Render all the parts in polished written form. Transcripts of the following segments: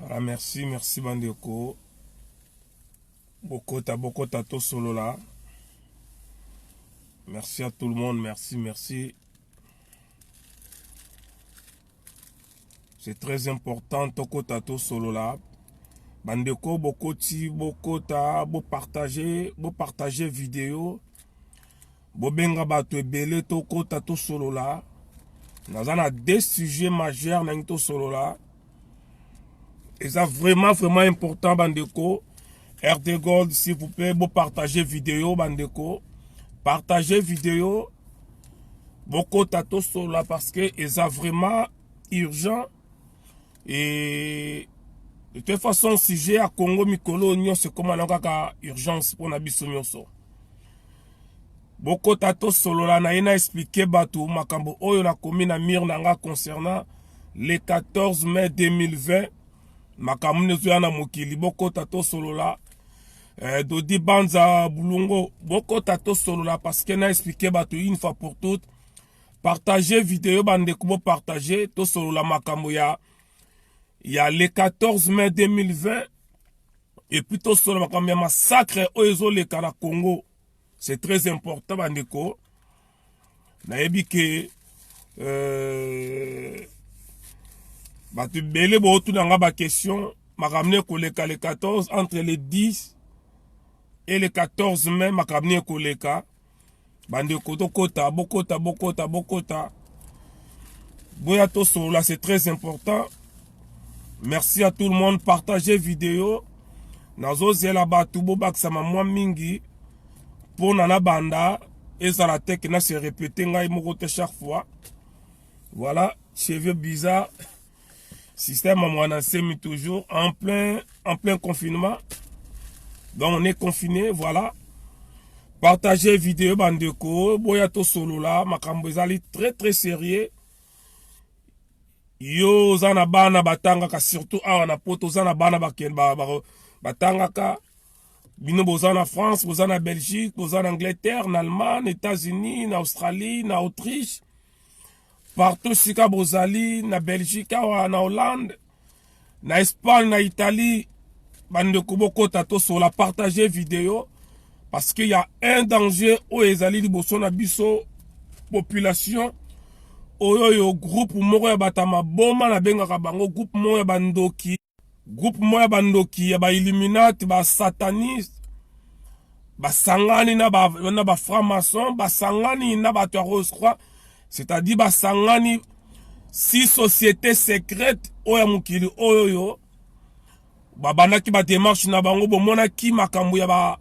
Voilà, merci Bandeko. Bokota to solo là. Merci à tout le monde, merci. C'est très important, Tokota to solo là. Bandeko, bokota, partager vidéo. Bobenga bato ebele Tokota to solo là. Nous avons deux sujets majeurs dans to solo là. Et ça vraiment important, Bandeko. RD Gold, s'il vous plaît, vous partagez vidéo, Bandeko. Partagez vidéo. Beaucoup tato sur là parce que c'est vraiment urgent. Et de toute façon, sujet à Congo Mikolo, c'est comme on a urgence pour nabiso nyonso. Beaucoup tato solo là, na expliqué batou makambo oyo na komi na mir nanga concernant le 14 mai 2020. Makambo nezo na mokili beaucoup tato solo là. Dodi Banza Boulongo, beaucoup tato solo là parce que n'a expliqué batou une fois pour toutes. Partagez vidéo bande kubo partager to solo la makambo ya le 14 mai 2020 et puis to solo makambo ya massacre oezo le kana Congo. C'est très important bandeko. Na yebi ke batu bele bo tu nga ba question makamne ko le 14 entre les 10 et le 14 mai makamne koleka bandeko tokota bokota boya to solo là, c'est très important. Merci à tout le monde, partagez vidéo nazo zela batu bo baksama mwa mingi pour nana banda et ça la tech na se répéter ngai moko te chaque fois. Voilà, cheveux bizarre, système à moi semi toujours en plein confinement. Donc on est confiné, voilà. Partagez vidéo bandeko, boya to solo là, makambo ezali très sérieux. Yo zana bana batanga ka surtout awa na poto zana bana baken batanga ka bino bozana France, bozana Belgique, bozana Angleterre, en Allemagne, États-Unis, en Australie, en Autriche. Partout sika bozali na Belgique awa na Hollande, na Espagne, na Italie, bandeko bokota to solo partager vidéo. Parce qu'il y a un danger où les alliés de Bossona Bisso, population, oyo groupe moko ya batama boma na benga kabango, groupe moya bandoki, ya ba Illuminati, ba sataniste, ba sangani na ba franc-maçon, ba sangani na ba rose croix, c'est-à-dire ba sangani si société secrète oya mukili oyo, ba banaki ba démarche na bango bomona ki makambo ya ba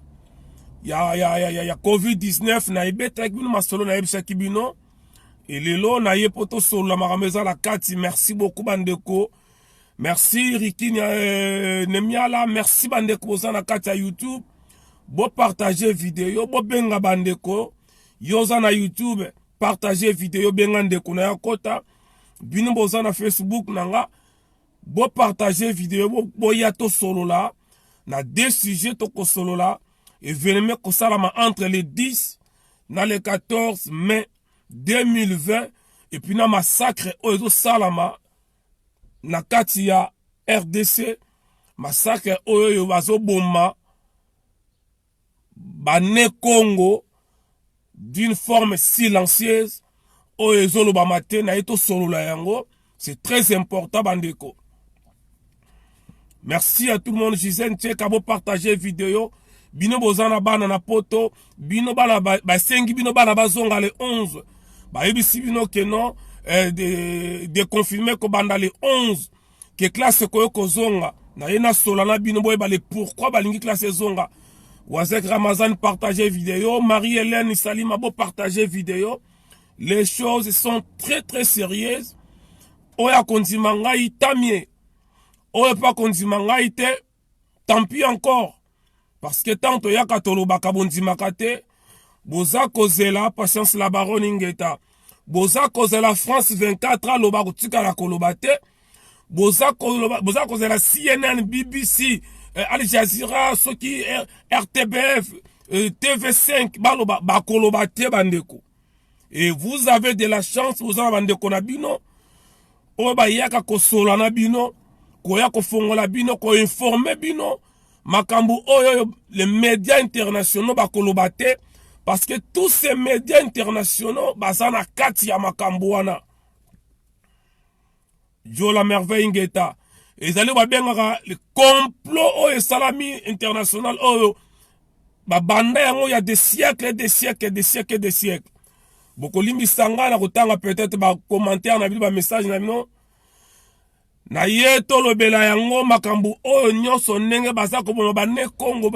ya COVID-19 na ibeta kibino masolo na yebisa kibino et lelo na yepoto solo la marameza la kati. Merci beaucoup bandeko, merci Riki Nemiala, merci bandeko bozana kati ya YouTube bo partager vidéo bo benga bandeko yoza na YouTube partager vidéo benga ndeko na yakota bino bozana Facebook nanga bo partager vidéo bo yato solo la na deux sujets toko solo la. Événement Kosalama entre les 10 et le 14 mai 2020 et puis na massacre Oezo Salama na Katia RDC massacre Oyo Bazo Boma Bane Congo d'une forme silencieuse Oezo Lobamate na eto solo la yango. C'est très important bandeko. Merci à tout le monde. Gisèle Tchekabo partager vidéo. Bino bozana bana na poto, bino bana ba sengi bino bana bazonga le 11. Ba ebisi bino ke non de confirmer ko banda le 11 que classe ko zonga na yena solana bino boy ba le pourquoi balingi classe zonga. Wazek Ramazan partager vidéo, Marie-Hélène Salima bo partager vidéo. Les choses sont très sérieuses. Oya kondimanga itamie. Oya pas kondimanga ite, tant pis encore. Parce que tant que yaka tolobaka bondimakate, boza kozela patience la baronne ngeta. Boza kozela France 24 a loba kutika la kolobate. Boza kozela CNN, BBC, Al Jazeera, Soki, RTBF, TV5, ba kolobate bandeko. Et vous avez de la chance, vous avez bandeko na bino. Oba yaka kosola na bino. koya kofongola bino ko informer bino makambo oyo les médias internationaux bakoloba te parce que tous ces médias internationaux bazana kati ya makambo wana. Jo la merveille ngeta ezali babengaka le complot oyo salami international oyo babanda yango ya des siècles des siècles des siècles des siècles. Bokolimbisa nga na kotanga peut-être ba commentaire na bino ba message na bino na ye tolobela yango makambo oyo nyonso ndenge baza koboma bane Congo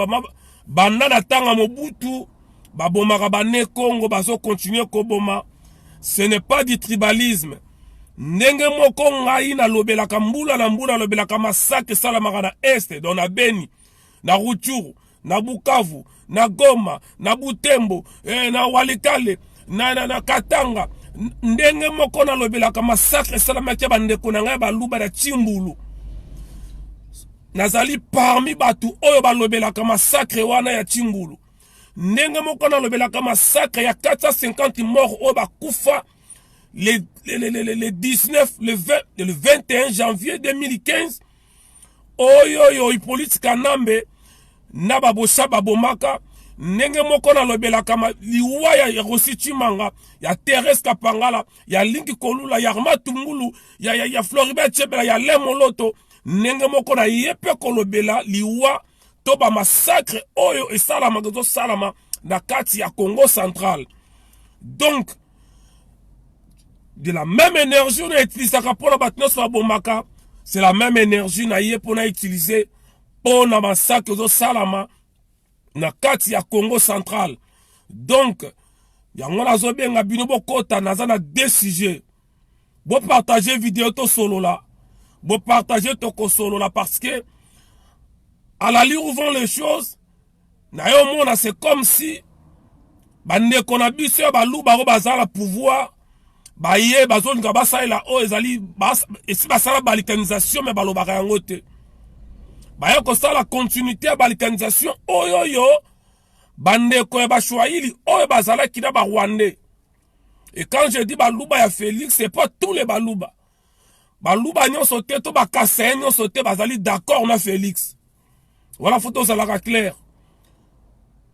banda na tanga Mobutu babomaka bane Congo bazo continuer koboma. Ce n'est pas du tribalisme. Ndenge moko ngai na lobelaka mbula na mbula lobelaka massacre salamaka na Est, dans na Beni, na Rutshuru, na Bukavu, na Goma, na Butembo, na Walikale, na Katanga. Ndenge moko na lobelaka massacre salamaka bandeko na ngai baluba na Chimbulu. Nazali parmi batu oyo balobelaka massacre wana ya Chimbulu. Ndenge moko na lobelaka massacre ya 450 morts oyo bakufa le 19, le 20, le 21 janvier 2015, oyo Hippolyte Kanambe na babosha babomaka. Ndenge moko na lobela kama liwa ya Rossi Chimanga, ya Thérèse Kapangala, ya Linki Kolula, ya Armatungulu, ya Floribert Chebela, ya Lemoloto. Ndenge moko na yepe kolobela liwa toba massacre oyo esalama gozo salama na kati ya Congo central. Donc de la même énergie on a utilisé pour la batnos bomaka, c'est la même énergie na ye pour na utiliser pour na massacre zo salama na kati ya Congo central. Donc yango na zo benga bino bokota naza na deux sujets. Bo partager vidéo to solo là. Bo partager to ko solo là parce que à la lire où vont les choses na yo mona c'est comme si bande kona biso ba luba ro bazala pouvoir baye bazolinga basalela o ezali esi basala balkanisation me balobaka yango te baye kosala continuité ya balkanisation oyo bandeko ya bashwaili oyo bazalaki na barwandais. Et quand je dis baluba ya Félix, c'est pas tous les baluba. Baluba nyonso te to bakase nyonso te bazali d'accord na Félix. Voilà photo zalaka clair.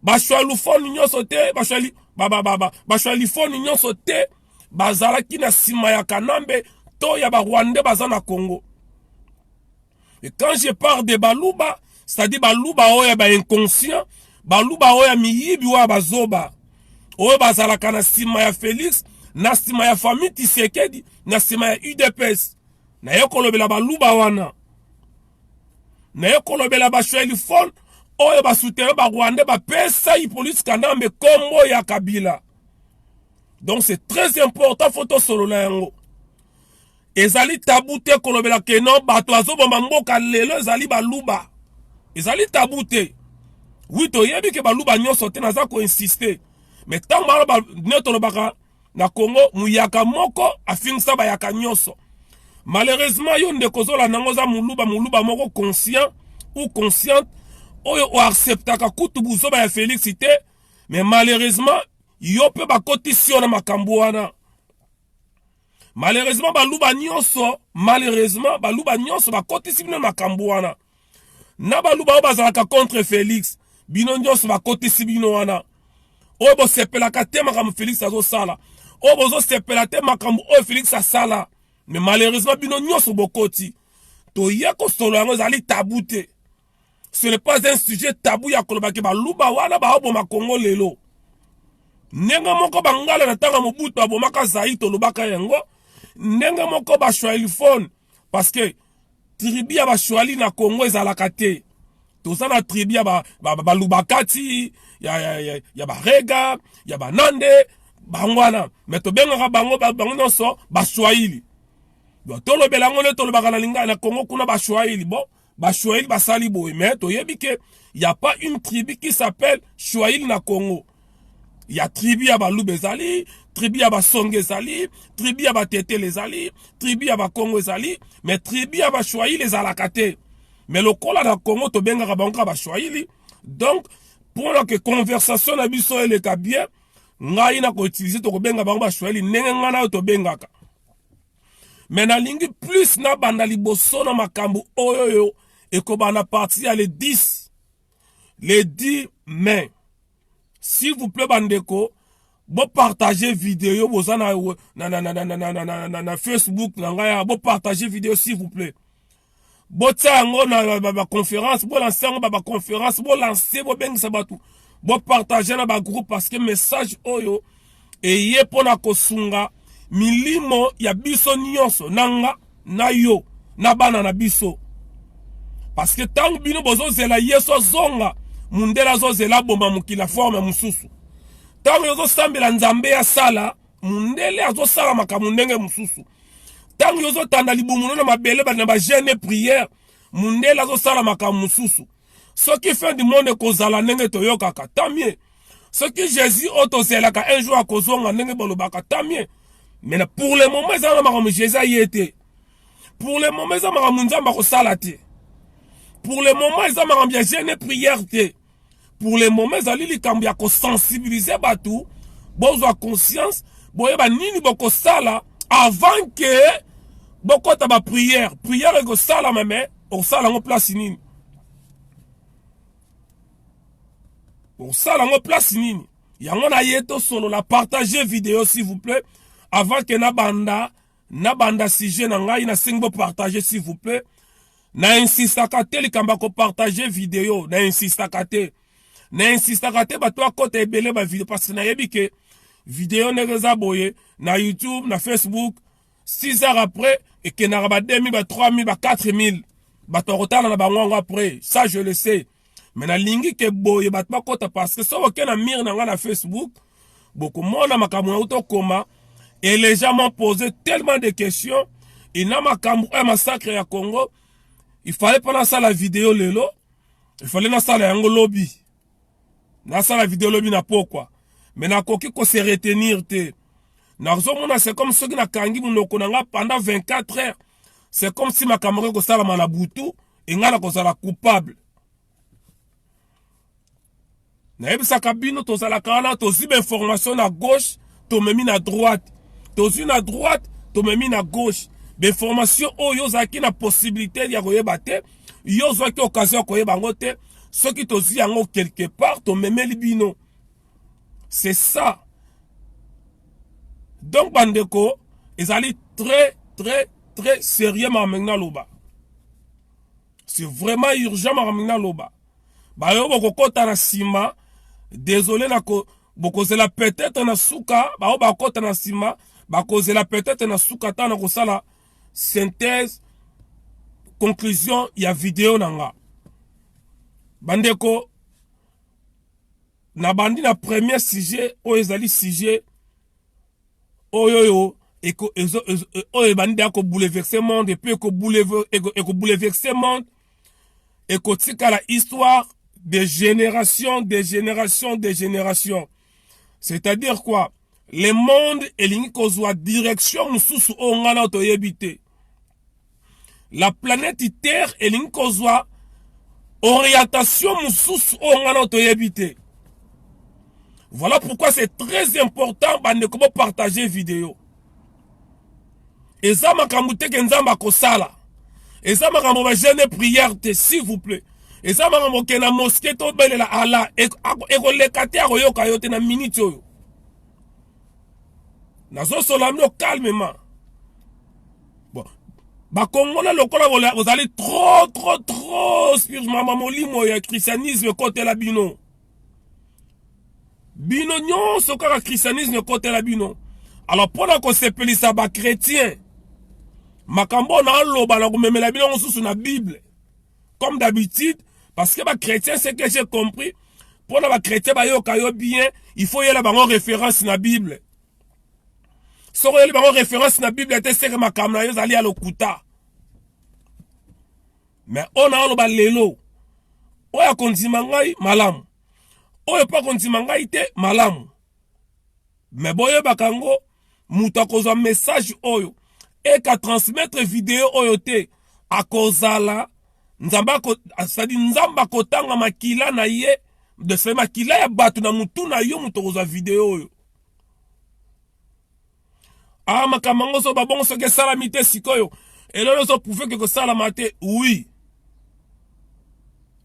Bashwalufoni nyonso te bashwalifoni nyonso te bazalaki na sima ya Kanambe to ya barwandais baza na Congo. Et quand je parle de baluba, c'est-à-dire baluba oya ba inconscient, baluba oya miyibi wa bazoba. Oyo bazalaka na sima ya Félix, na sima ya famille Tshisekedi, na sima ya UDPS. Na yo kolobela baluba wana. Na yo kolobela bashwelifone, oyo basoutenir ba Rwanda ba pesa Hippolyte Kanambe kombo ya Kabila. Donc c'est très important photo solo la yango. Ezali tabou te kolobela ke non bato azobomba mboka lelo ezali baluba. Ezali tabou te. Oui to yebi ke baluba nyonso te naza ko insister. Mais tant que nous sommes na Congo, muyaka moko afingsa bayaka nyonso. Malheureusement, yon de kozola nangoza muluba moko conscient ou consciente oyo o acceptaka kutu buzoba ya Félixité, mais malheureusement, yo pe bakoti siona makambo wana. Malheureusement baluba nyonso bakoti sibino makambo wana. Na baluba bazalaka contre Félix, bino nyonso bakoti sibino wana. Obo sepelaka te makambo Félix azo sala. Obo zo sepela te makambo o Félix a sala. Mais malheureusement bino nyonso bokoti. To yako solo yango zali tabou te. Ce n'est pas un sujet tabou ya kolobaki ba luba wana ba obo makongo lelo. Nenga moko bangala na tanga Mobutu abomaka Zaï to lobaka yango. Nenga moko ba shwalifone parce que tribu ya ba shwali na Congo ezalaka te. Toza na tribu ya ba lubakati ya ba rega ya ba nande bangwana mais to benga bango nyonso ba Swahili do to lo belango le to lo bakana linga na Congo kuna ba Swahili bon ba Swahili ba sali boy mais to yebi ke y a pas une tribu qui s'appelle Swahili na Congo. Il y a tribu ya ba Lubezali, tribu ya ba Songezali, tribu ya ba Tetele zali, tribu ya ba Congo zali, mais tribu ya ba Swahili les alakate. Mais le cola na Congo to benga banka ba Swahili. Donc pour la conversation na biso ele ka bien, ngai na ko utiliser to ko benga banka ba Swahili ndenge ngana to bengaka. Mais na lingi plus na banda liboso na makambu oyoyo et ko bana parti à le 10 mai. S'il vous plaît bandeko, bo partager vidéo boza na Facebook na ngaya, bo partager vidéo s'il vous plaît. Bo tsango na ba conférence, bo lancer ba conférence, bo lancer bo beng sabatu. Bo partager na ba groupe parce que message oyo et ye pona kosunga milimo ya biso nyonso nanga na yo na bana na biso. Parce que tant bino bozo zela yeso zonga mundela zo zela bomba mukila forme mususu. Tant yozo sambela nzambe ya sala mundele azo sala makamu ndenge mususu. Tant yozo tanda libumu na mabele ba na ba jeûne prière mundele azo sala makamu mususu. Ce qui fait du monde kozala ndenge toyokaka tant mieux. Ce qui Jésus otozelaka un jour à kozonga ndenge bolobaka tant mieux. Mais pour le moment, ils ont Jésus y été. Pour le moment, ils ont salati. Pour le moment, ils ont bien jeûne prière. Pour le moment, ils ont sensibiliser batou, besoin conscience, boyeba nini boko sala avant que boko taba prière. Prière ego sala meme, au sala en place nini. Au sala en place nini. Yango na yeto solo la partager vidéo s'il vous plaît. Avant que na banda sujet na ngai na singbo partager s'il vous plaît. Na insista kate li kamba ko partager vidéo, na insista kate. Na insista kate ba toi kote ebele ba vidéo parce que na yebi que vidéo ne reza boye na YouTube, na Facebook 6 heures après et que na ba 2000 ba 3000 ba 4000 ba to retard na ba ngwa après, ça je le sais. Mais na lingi ke boye ba pas kota parce que so ke na mir na nga na Facebook beaucoup mona makamwa auto koma. Et les gens m'ont posé tellement de questions. Il n'a pas un massacre à Congo. Il fallait pas ça la vidéo lelo. Il fallait na ça la lobby. Na ça la vidéo lobby na pourquoi. Mais na koki ko se retenir te. Na zomona c'est comme ceux qui na kangi munoko nanga pendant 24 heures. C'est comme si ma camarade ko sala manabutu et ngala ko sala coupable. Na ebisa kabino to sala kana to zibe information à gauche, to memi à droite. Tozi na droite, to memi na gauche. Be formation o yo zaki na possibilité ya koyeba te, yo zaki occasion koyeba ngo te, ce qui tozi yango quelque part to memi libino. C'est ça. Donc bandeko, ils allaient très sérieusement maintenant loba. C'est vraiment urgent maintenant loba. Ba yo boko kota na sima, désolé na ko boko zela peut-être na suka, ba yo ba kota na sima. Cause la peut-être na soukata na kosala synthèse conclusion ya vidéo nanga bandeko na bandi na premier sujet o ezali sujet oyoyo eko o bandi ako bouleverser monde et puis eko bouleverser monde eko tika la histoire de génération c'est-à-dire quoi. Le monde est l'inkozwa direction mususu ongana otoyebite. La planète Terre est l'inkozwa orientation mususu ongana otoyebite. Voilà pourquoi c'est très important de partager vidéo. Eza makambo te ke nzamba kosala. Eza makambo ba jeûne prière te s'il vous plaît. Eza makambo ke na mosquée to belela ala eko lekate akoyoka yo te na minute oyo. Nazo solamno calmement. Bon. Bakongola lokola vous allez trop spirituellement molimo ya christianisme côté la bino. Bino nyonso kaka christianisme côté la bino. Alors pendant qu'on s'appelisa ba chrétien, makambo na loba na komemela bino mosusu na Bible. Comme d'habitude, parce que ba chrétien c'est que j'ai compris, pour ba chrétien ba yo kayo bien, il faut y aller ba référence na Bible. So y aller ba référence na Bible te sere makamna yo zali à lokuta. Mais on a loba lelo. Oya kondima ngai malamu. Oya pa kondima ngai te malamu. Mais boye bakango muta kozwa message oyo et ka transmettre vidéo oyo te akozala nzamba ko asadi nzamba kotanga makila na ye de se makila ya batu na mutu na yo muto kozwa vidéo oyo. Ah, makamango so babongo so ke salamite sikoyo. Et là, nous prouvé que salamate, oui.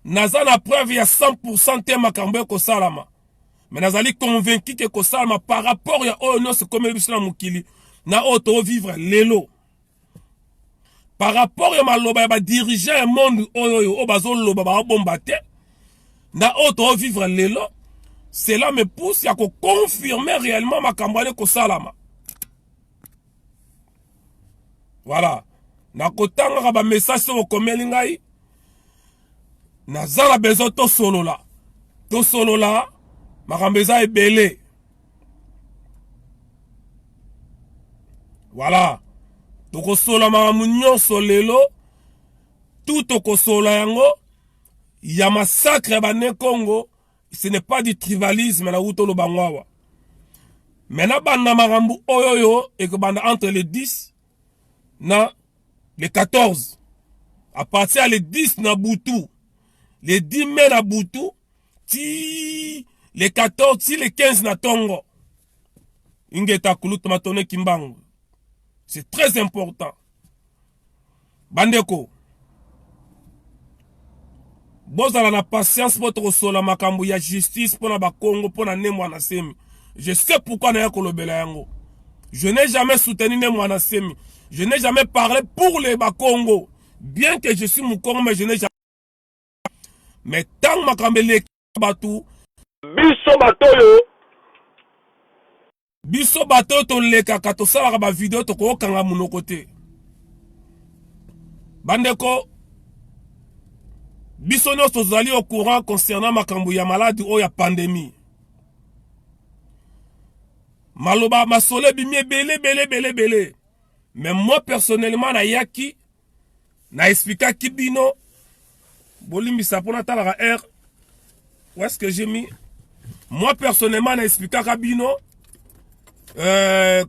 Naza na preuve ya 100% te makambo ko salama. Mais nazali convaincu que ko salama par rapport ya oyo no se comme bisuna mukili na auto vivre lelo. Par rapport ya maloba ya ba dirigeant ya monde oyo o bazo loba ba bomba te na auto vivre lelo. Cela me pousse à confirmer réellement ma campagne ko salama. Voilà. Na kotanga ba message au komeli ngai. Na zala bezo to solo la. To solo la. Makambeza ebele. Voilà. Toko sola maramunyo solelo. Tout toko sola yango. Ya massacre bane Congo. Ce n'est pas du tribalisme na utolo bangwawa. Mena banda marambu oyoyo et que banda entre les 10 na les 14. À partir les 10 na Boutou. Les 10 mai na Boutou. Ti les 14, si les 15 na Tongo. Ingeta kulutu matone kimbangu. C'est très important. Bandeko. Bozala na patience pour tokosola makambu ya justice pour na Congo pour na Nemwana Semi. Je sais pourquoi na kolobela yango. Je n'ai jamais soutenu Nemwana Semi. Je n'ai jamais parlé pour les Congo. Bien que je suis Moukongo, mais je n'ai jamais. Mais tant makambu le batu biso batoyo. Biso bato to leka kato sala ba vidéo to ko kanga munoko te. Bandeko biso no tozali au courant concernant makambu ya maladie o ya pandémie. Maloba masole bimie belé. Mais moi personnellement na yaki na expliquer kibino bolimbi sapona tala R. Où est-ce que j'ai mis? Moi personnellement na expliquer kabino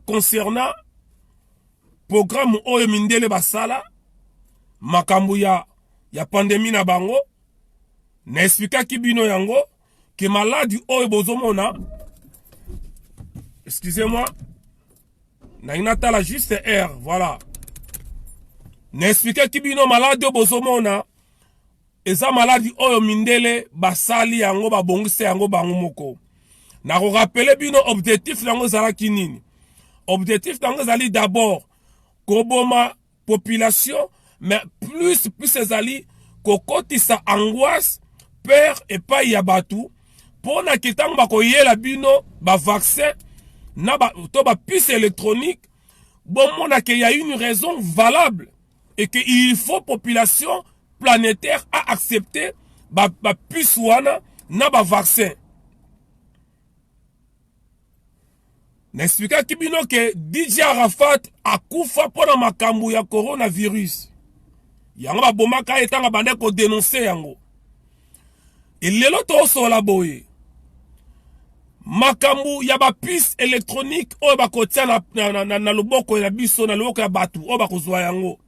concernant programme oyo mindele basala makambu ya pandémie na bango na expliquer kibino yango que maladie oyo bozomona. Excusez-moi. Na inatala juste R, voilà. Na expliquer kibino maladie bozomona eza maladie oyo mindele basali yango babongise yango bango moko. Na ko rappeler bino objectif yango zala kinini. Objectif yango zali d'abord koboma population, mais plus ezali kokotisa angoisse, peur et pas yabatu pour na kitango bako yela bino ba vaccin na ba to ba puce électronique. Bon mona que y a une raison valable et que il faut population planétaire à accepter ba puce wana na ba vaccin. N'explique kibino que DJ Arafat a kufa pona makambu ya coronavirus. Yango ba bomaka etanga bande ko dénoncer yango. Et lelo to sola boye. Makambu ya ba puce électronique o ba kotia na loboko ya biso na loboko ya batu o ba kozwa yango.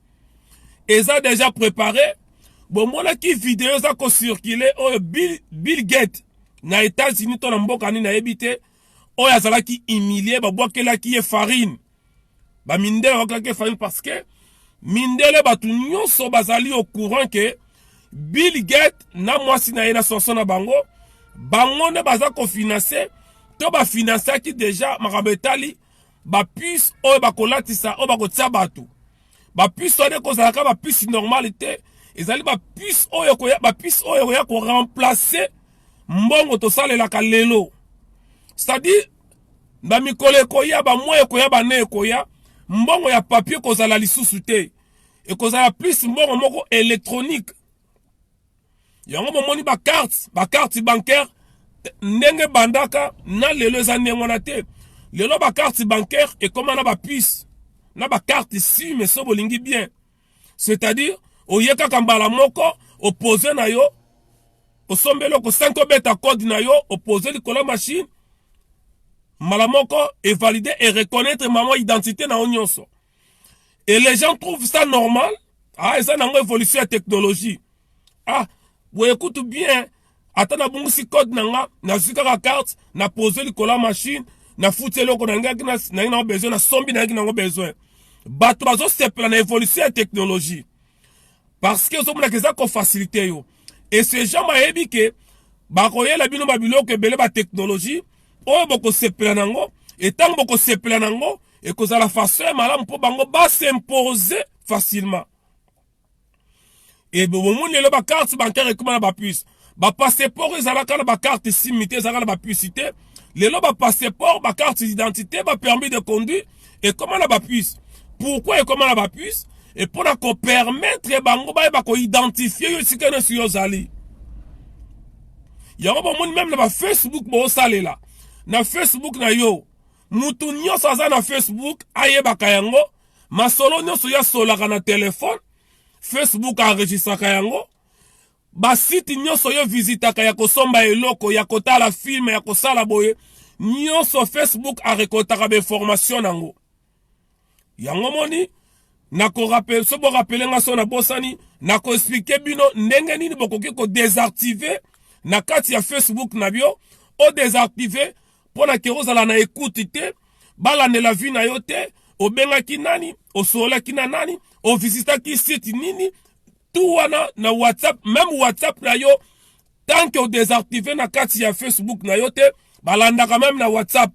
Eza déjà préparé. Bon mona ki vidéo za ko circuler o Bill Gates na États-Unis to na mboka ni na ebité. Oyo azalaki humilié babwakelaki ye farine. Ba mindele bawakelaki farine parce que mindele batu nyonso bazali au courant que Bill Gates na mwasi na ye na sonso na bango ne baza ko financer to ba financer ki déjà makabetali ba puce oyo bakolatisa oyo bakotia batu. Ba puce oyo kozalaka ba puce normalité ezali ba puce oyo koya ko remplacer mbongo to salelaka lelo. C'est-à-dire, ba mikole koya, ba moye koya, ba ne koya, mbongo ya papier kozala lisusu te. Et kozala plus mbongo moko électronique. Yango momoni ba carte bancaire, ndenge bandaka, na lelo za nengona te. Lelo ba carte bancaire, et comme na ba puce, na ba carte si, mais so bolingi bien. C'est-à-dire, oyeka kambala moko, opposé na yo, osombelo ko 5 beta code na yo, opposé likola machine, malamoko est validé et reconnaître maman identité na onyonso. Et les gens trouvent ça normal. Ah, ça n'a pas évolution la technologie. Ah, vous écoutez bien. Attends, na bongo si code nanga, na zika carte, na posé le cola machine, na futi eloko na ngaki na besoin na sombi na ngaki na besoin bato bazo sepela na évolution ya technologie parce que ozomona keza ko facilité yo et ces gens bayebi ke bakoyela bino babiloko ebele ba technologie oyo boko sepela nango et tant boko sepela nango et kozala façon ya malamu mpo bango ba s'imposer facilement et bomoni lelo ba carte bancaire ekoma na ba puce ba passeport ezalaka na ba carte SIM te ezalaka na ba puce te lelo ba passeport ba carte d'identité ba permis de conduire et comment na ba puce pourquoi et comment na ba puce et pour qu'on permettre bango ba ko identifier yo sikana si yo zali yango bomoni même na ba Facebook bo salela na Facebook na yo mutu nyonso aza na Facebook ayebaka yango masolo nyonso ya solaka na telefone Facebook enregistraka yango ba site nyonso yo visitaka ya kosomba eloko ya kotala film ya kosala boye nyonso Facebook arekotaka be information nango yango moni nako rappel so bo rappelenga so na bosani nako expliquer bino ndenge nini bokoki ko désactiver na kati ya Facebook na bio o désactiver pona ke ozala na écoute te balandela vie na yo te obengaki nani osolaki na nani ovisitaki site nini tout wana na WhatsApp même WhatsApp na yo tant que o désactiver na kati ya Facebook na yo te balandaka même na WhatsApp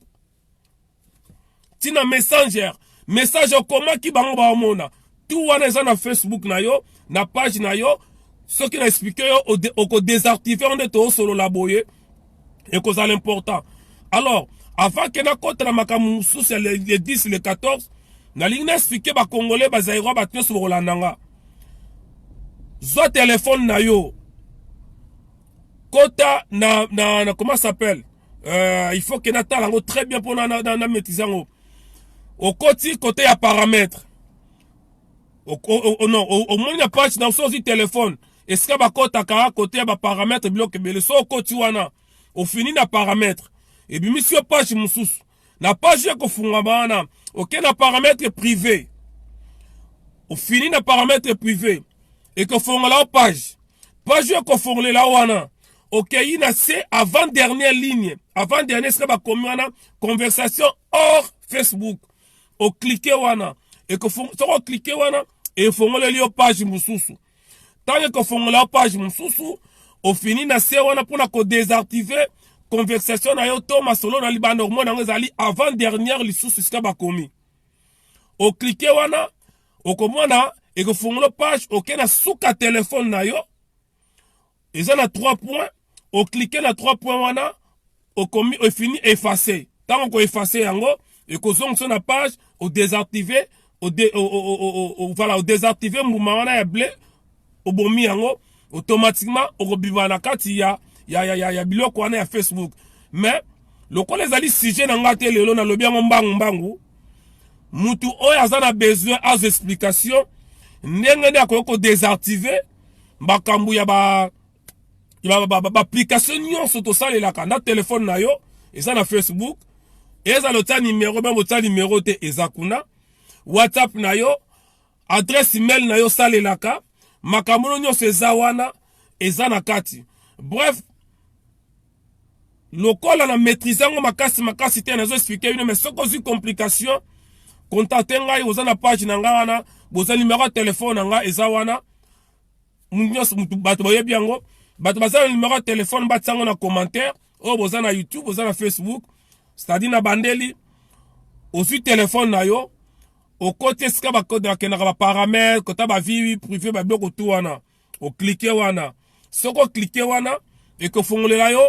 tina messenger message comment ki bango ba omona tout wana eza na Facebook na yo na page na yo ce qui explique yo o désactiver on est au solo la boye et cause l'important alors avant que na contre na makamu sous le 10 le 14 na ligne expliquer ba congolais ba zaïro ba tio sur landanga zo téléphone na yo kota na comment ça s'appelle il faut que na talango très bien pour na maîtriser ngo au côté ya paramètres non au moins na page dans son téléphone est-ce que ba kota ka côté ya paramètres bloc bele so côté wana au fini na paramètres et puis monsieur page mususu na page ya kofunga bana OK na paramètres privés au fini na paramètres privés et que fonga la page ya kofunga la wana OK ina c'est avant dernière ligne avant dernière c'est ba commana conversation hors Facebook au cliquer wana et que fonga so cliquer wana et fonga le page mususu tant que fonga la page mususu au fini na c'est wana pour na ko désactiver conversation na yo to masolo na libanda hormone na ezali avant dernière lisusu ska ba komi o cliquer wana o komona et que fongola page OK na suka téléphone na yo eza na 3 points o cliquer na 3 points wana o komi o fini effacer tant ko effacer yango et ko zongo na page o désactiver voilà o désactiver mouvement wana ya blé o bomi yango automatiquement o biba na kati ya biloko wana ya Facebook mais lokola ezali sujet na ngate lelo na lobi yango mbangu mutu oyo aza na besoin az explication ndenge nde akoki désactiver makambo ya ba application nyonso tosalelaka na telefone na yo eza na Facebook eza lotia numéro même otia numéro te eza kuna WhatsApp na yo adresse email na yo salelaka makambo nyonso eza wana eza na kati bref lokola na maîtriser ngo makasi te nazo expliquer une mais soko zi complication contacter ngai oza na page na nga wana boza numéro de téléphone na nga eza wana munyos mutu bato boyebi yango bato baza na numéro de téléphone batsango na commentaire o boza na YouTube boza na Facebook c'est-à-dire na bandeli aussi téléphone na yo au côté ska ba code na ba paramètres kota ba vie privée ba bloko tout wana o cliquer wana soko cliquer wana et que fongolela yo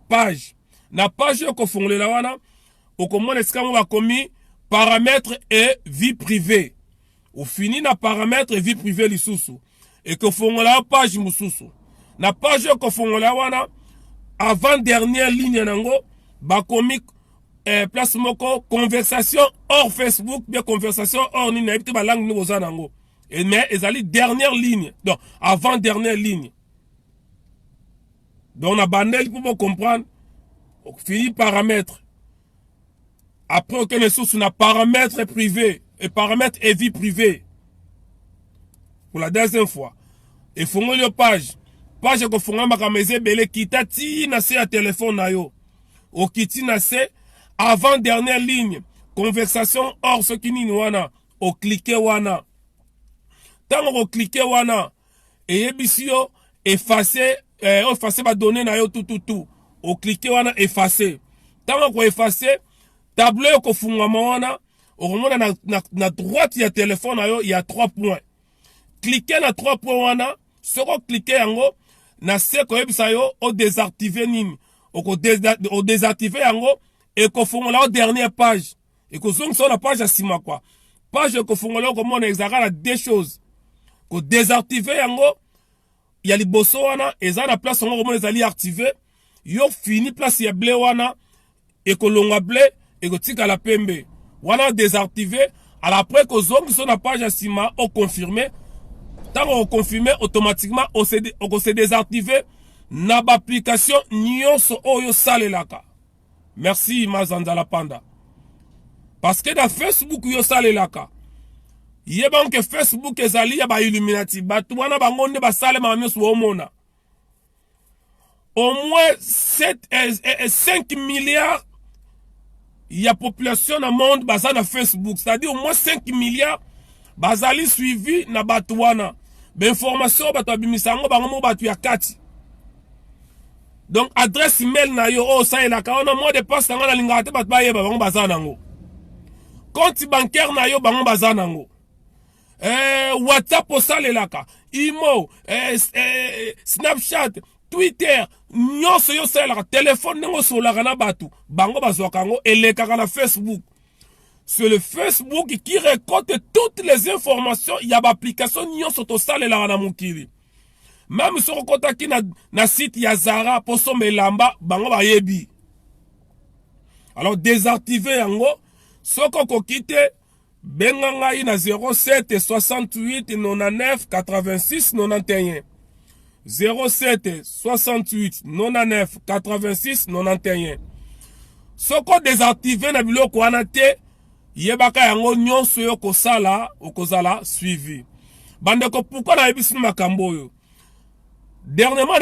page na page yo ko fongolela wana o komona ska mo ba komi paramètres et vie privée au fini na paramètres et vie privée lisusu et que fongolela page mususu na page yo ko fongolela wana avant dernière ligne nango ba komi place moko conversation hors Facebook bien conversation hors ni na ebite ba langue ni oza nango et mais ezali dernière ligne donc avant dernière ligne donc on a bandel pour comprendre fini paramètres après aucune source on a paramètres privés et paramètres et vie privée pour la deuxième fois et fongo le page ko fonga makameze belé kitati na se ya téléphone na yo o kiti na se avant dernière ligne conversation hors ce qui nini wana o cliquer wana tango o cliquer wana et ebisio effacer effacer ba donner na yo tout o cliquer wana effacer tango ko effacer tableau ko fungama wana o remona na droite ya téléphone na yo il y a 3 points cliquer na 3 points wana soko cliquer yango na se ko ebisa yo o désactiver nini o désactiver yango et ko fungola au dernière page et ko zong sur la page à sima quoi page ko fungola ko mona exaka la deux choses ko désactiver yango il y a liboso wana eza na place ngo ko ezali activer yo fini place ya blé wana et ko longa blé et ko tika la pembe wana désactiver à l'après ko zong sur la page à sima au confirmer tant on confirmer automatiquement on se désactiver na ba application nyonso oyo salelaka. Merci Mazanzala Panda. Parce que dans Facebook yo salelaka. Yeba que Facebook ezali ya ba Illuminati. Batu wana bangonde ba sale ma nyoso omona. Au moins 5 milliards ya population na monde baza na Facebook. C'est-à-dire au moins 5 milliards bazali suivi na batu wana. Ba information batu abimisango bango batu ya kati. Donc adresse email na yo o sa ela ka ona mot de passe na lingate bat ba yeba bango bazana ngo. Compte bancaire na yo bango bazana ngo. WhatsApp o sa lelaka, Imo, Snapchat, Twitter, nyonso yo sa lelaka, téléphone ngo solaka na batu, bango bazwaka ngo elekaka na Facebook. C'est le Facebook qui récolte toutes les informations, il y a l'application nyonso to sa lelaka na mukili. Même si on contacte na site Yazara pour son melamba, bango ba yebi. Alors désactiver yango, soko ko quitte benga na 07 68 99 86 91. 07 68 99 86 91. Soko désactiver na biloko wana te, yebaka yango nyonso yo kosala, okozala suivi. Bandeko pourquoi na yebisi makambo yo? Dernièrement,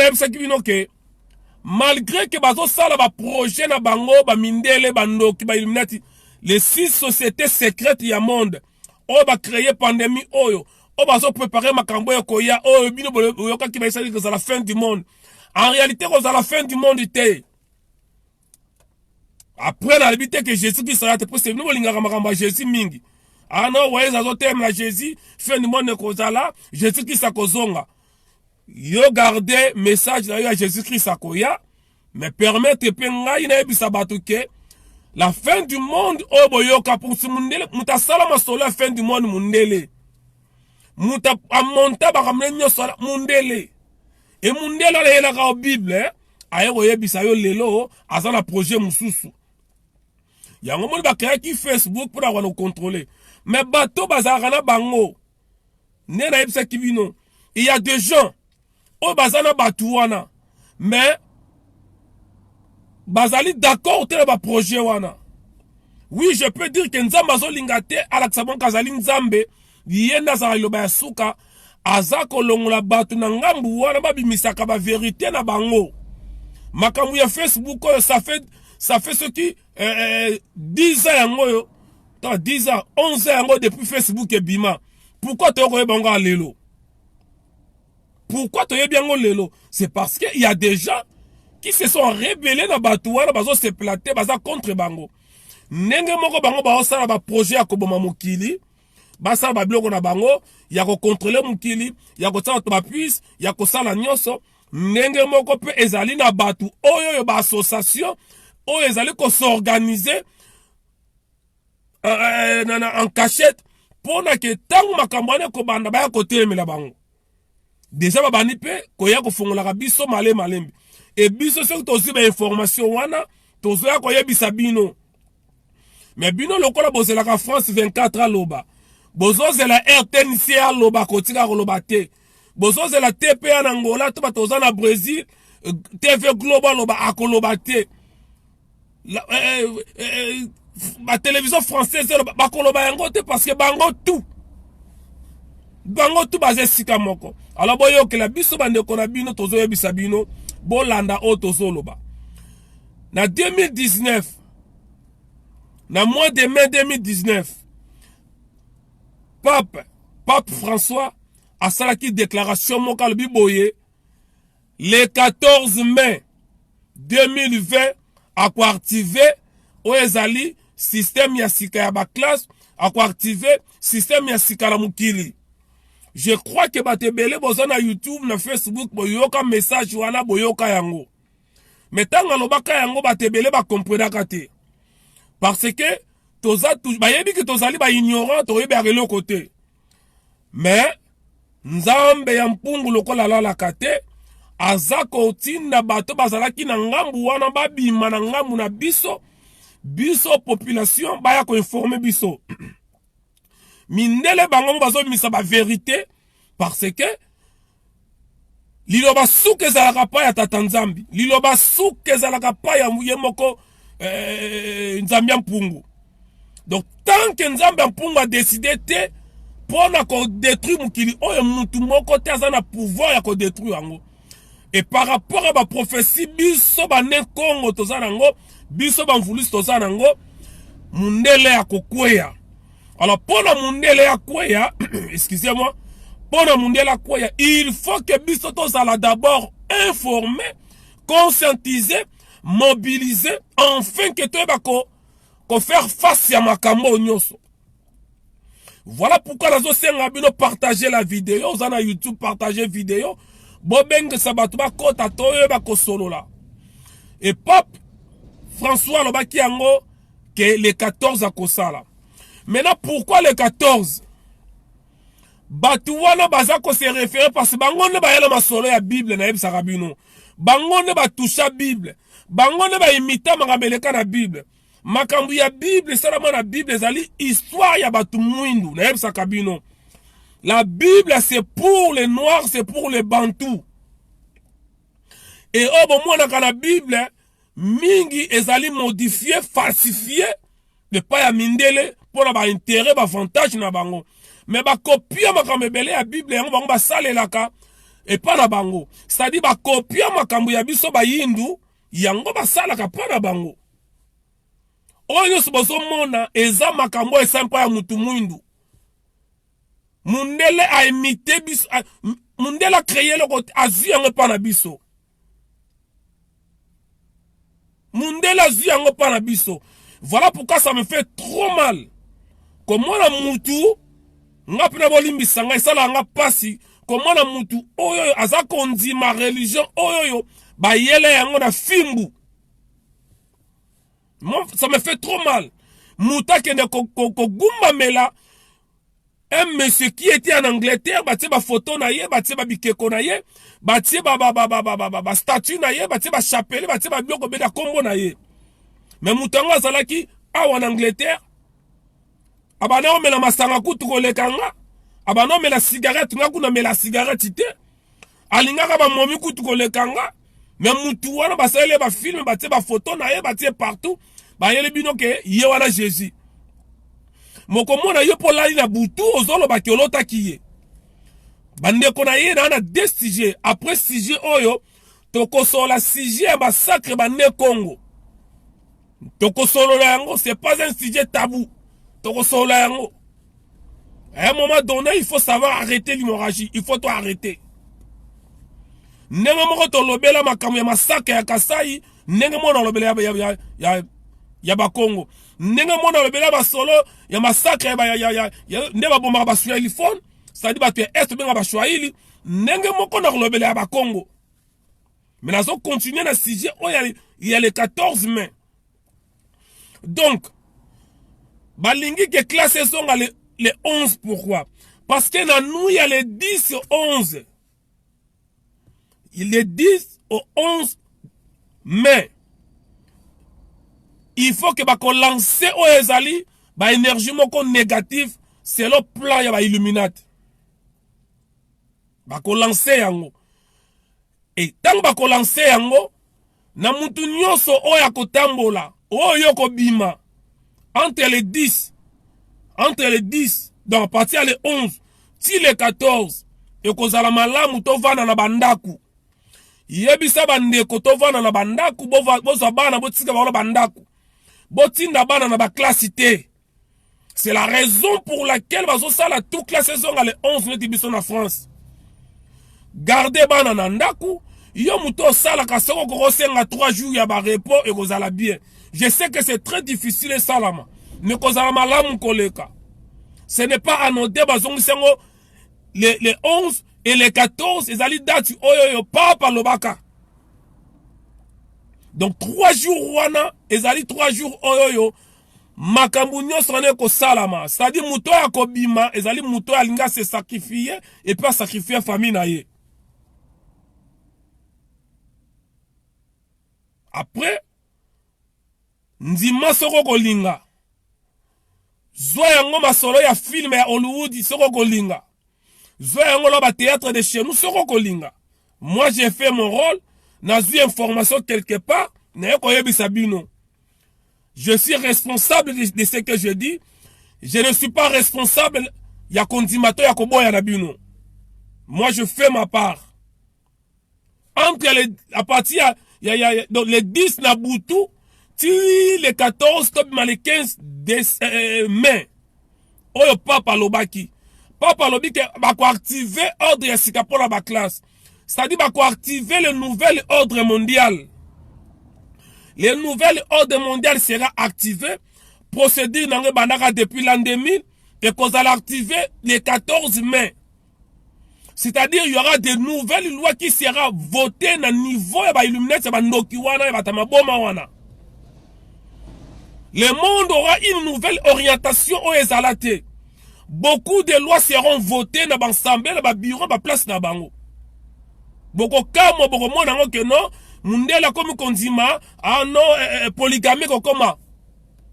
malgré que bazo sala ba projet na bango ba mindele bandoki ba Illuminati, les 6 sociétés secrètes ya monde o ba créer pandémie oyo o bazo préparer makambo ya koya oyo bino boyoka ki ba isali que c'est la fin du monde. En réalité, c'est la fin du monde té. Après la liberté que Jésus qui sera te possible nous lingaka makambo Jésus mingi. Ah non, ouais, ça zo thème la Jésus, fin du monde ko zala, Jésus qui sa kozonga. Yo garder message à Jésus-Christ akoya, mais permettre pe ngai na ebisa batu ke la fin du monde o boyoka pour ce mundele muta sala masolo la fin du monde mundele muta amonta ba kamnyo sala mundele et mundele la yela ka Bible aye ko yebisa yo lelo azana projet mususu yango mo ba créer ki Facebook pour avoir nous contrôler mais bato bazaka na bango ne na ebisa kibino il y a des gens o bazana batuwana mais bazali d'accord te ba projet wana. Oui, je peux dire que nzamba zo lingate alaksabon kazali nzambe yenda za loba ya suka azako longola batu na ngambu wana babimisaka ba vérité na bango. Makambu ya Facebook ça fait ce qui 10 ans yango yo 10 ans 11 ans yango depuis Facebook et bima. Pourquoi te ko yebanga lelo? Pourquoi tu es bien lelo? C'est parce qu'il y a des gens qui se sont rebellés dans Batouana, bazo se platé, baza contre bango. Nenge moko bango ba osala ba projet akoboma mokili, basa ba biloko na bango, ya ko contrôler mokili, ya ko tsala to ba puisse, ya ko sala nyonso, nenge moko pe ezali na batu oyo yo ba association, oyo ezali ko s'organiser en cachette pour na ke tangu makambane ko banda ba ya ko telemela bango. Déjà babani pe koya ko fongola biso malembi et biso so tozi ba information wana tozo ya koya bisabino mais bino lokola bozela ka France 24 aloba bozo zela RTNC aloba kotika koloba te bozo zela TPA na Angola to batoza na Brésil TV Global aloba akoloba te la télévision française ba koloba yango te parce que bango tout basé sika moko. Alors boyo que la biso bande kona bino tozo yebisa bino bolanda o tozo loba. Na 2019 na mois de mai 2019, Pape François a salaki déclaration mokal biboye le 14 mai 2020 a activé oezali système ya sika ya ba classe a activé système ya sika la mukili. Je crois que batebele boza na YouTube na Facebook boyoka message wana boyoka yango. Metanga lobaka yango batebele ba comprendre te. Parce que toza bayebi que tozali ba ignorant toyebi arelo côté. Mais nzambe ya mpungu lokola la kate azako tinda bato bazalaki na ngambu wana babima na ngambu na biso population baya ko informer biso. Mindele bango bazo misa ba vérité parce que liloba souke zalaka pa ya tata nzambi, liloba souke zalaka pa ya muyemoko nzambi ya mpungu. Donc tant que nzambi ya mpungu a décidé te pona ko détruire mukili oyo mutu moko te aza na pouvoir ya ko détruire yango. Et par rapport à ma prophétie biso ba ne Congo toza nango, biso ba mvulisi toza nango, mundele ya kokweya. Alors pour la mundele ya kweya, excusez-moi, pour la mundele ya kweya, il faut que biso tozala d'abord informer, conscientiser, mobiliser, enfin que toyeba ko faire face à makambo nyoso. Voilà pourquoi nazo senga bino partager la vidéo, ozana YouTube partager vidéo, bobenge sabatu ba kota toyeba ko solo là. Et Pape François lobaki yango que le 14 a kosala. Maintenant, pourquoi le 14? Batouana bazako se référer parce que bangonne ba yela masolo ya Bible na yebisa rabino. Bangonne ba toucha Bible. Bangonne ba imita makambeleka na Bible. Makambu ya Bible, salama na Bible ezali histoire ya batu mwindu na yebisa kabino. La Bible c'est pour les noirs, c'est pour les bantous. Et bon moi na la Bible mingi ezali modifié, falsifié de pa ya mindele pour ba intérêt ba avantage na bango. Mais ba copie makambo ebele ya Bible yango bango ba salelaka et pas na bango. C'est-à-dire ba copie makambo ya biso ba yindu yango ba salaka pa na bango. Oyo sobozo mona eza makambo esampa ya mutu mwindu. Mundele a imité biso, mundele a créé le côté azu yango pa na biso. Mundele azu yango pa na biso. Voilà pourquoi ça me fait trop mal. Comment la mutu nga pina bolimbi sanga esala nga pasi, comment la mutu oyo aza kondi ma religion oyo ba yele yango na fimbu. Moi, ça me fait trop mal. Mouta kende gumba mela un monsieur qui était en Angleterre, batie ba photo na ye, batie ba bikeko na ye, batie ba statue na ye, batie ba chapelle, batie ba biloko beda kombo na ye. Mais moutango azalaki awa en Angleterre, abana omela masanga kutu kolekanga, abana omela cigarette nga kuna mela cigarette te, alingaka ba momi kutu kolekanga. Mais mutu wana basale ba film batie ba photo na ye batie partout ba yele bino ke ye wana Jésus moko mona yo polali na butu ozolo ba kiolota kiye bande ko na ye na deux sujets après sujet oyo tokosola sujet ba sacre bande Congo tokosolo yango c'est pas un sujet tabou tokosolo yango à un moment donné il faut savoir arrêter l'hémorragie, il faut tout arrêter. Nenga moko to lobela makamu ya masaka ya Kasai, nenga mona lobela ya Bakongo, nenga mona lobela ba solo ya masaka ya ndeba bomba ba Swahili phone, c'est-à-dire ba te est benga ba Swahili, nenga moko na lobela ya Bakongo. Mais nazo continuer na sujet o il y a le 14 mai. Donc balingi ke classe sont les 11 pourquoi? Parce que na nous il y a les 10 11. Il est 10 au 11 mai. Il faut que qu'on lance au ezali ba énergie moko négative c'est le plan ya ba Illuminati. Ba ko lance yango. Et tant ba ko lance yango na mutu nyoso oya kotambola, oyo ko bima entre les 10 donc partir les 11 ti les 14 et kozala malamu to vana na bandaku. Yebisa bandeko tovana na bandaku bozwa bana botika ba bandaku botinda bana na ba classe té. C'est la raison pour laquelle bazo sala toute la saison à les 11 neti biso na France. Gardez bana na ndaku, yo muto sala ka soko ko senga 3 jours ya ba repos et kozala bien. Je sais que c'est très difficile et salama. Mais kozala malamu koleka. Ce n'est pas anodé bazongi sengo les 11 et les 14 ezali date oyo papa lobaka. Donc 3 jours wana ezali 3 jours oyo makambu nyonso wana ko salama. C'est-à-dire muto ya kobima ezali muto alinga se sacrifier et pas sacrifier famille na ye. Après ndima soko kolinga zwa yango masolo ya film ya Hollywood soko kolinga zwa yango lo ba théâtre de chez nous soko kolinga. Moi j'ai fait mon rôle, nazui information quelque part na ko yebisa bino. Je suis responsable de ce que je dis. Je ne suis pas responsable ya kondimato ya koboya na bino. Moi je fais ma part. Entre les à partir donc les 10 na butu ti les 14 top les 15 mai. Oyo papa lobaki. Papa lobaki ba ko activer ordre ya sika pour la classe. C'est-à-dire ba ko activer le nouvel ordre mondial. Le nouvel ordre mondial sera activé. Procédure n'a bandaka depuis l'an 2000 et qu'on va l'activer le 14 mai. C'est-à-dire il y aura de nouvelles lois qui seront votées na niveau ya ba illuminati ba ndoki wana ya batama boma wana. Le monde aura une nouvelle orientation au ezalate. Beaucoup de lois seront votées dans l'ensemble, dans le bureau, dans la place na bango. Beaucoup comme beaucoup monde nango que non, mundela comme kondima, ah non, polygamie comme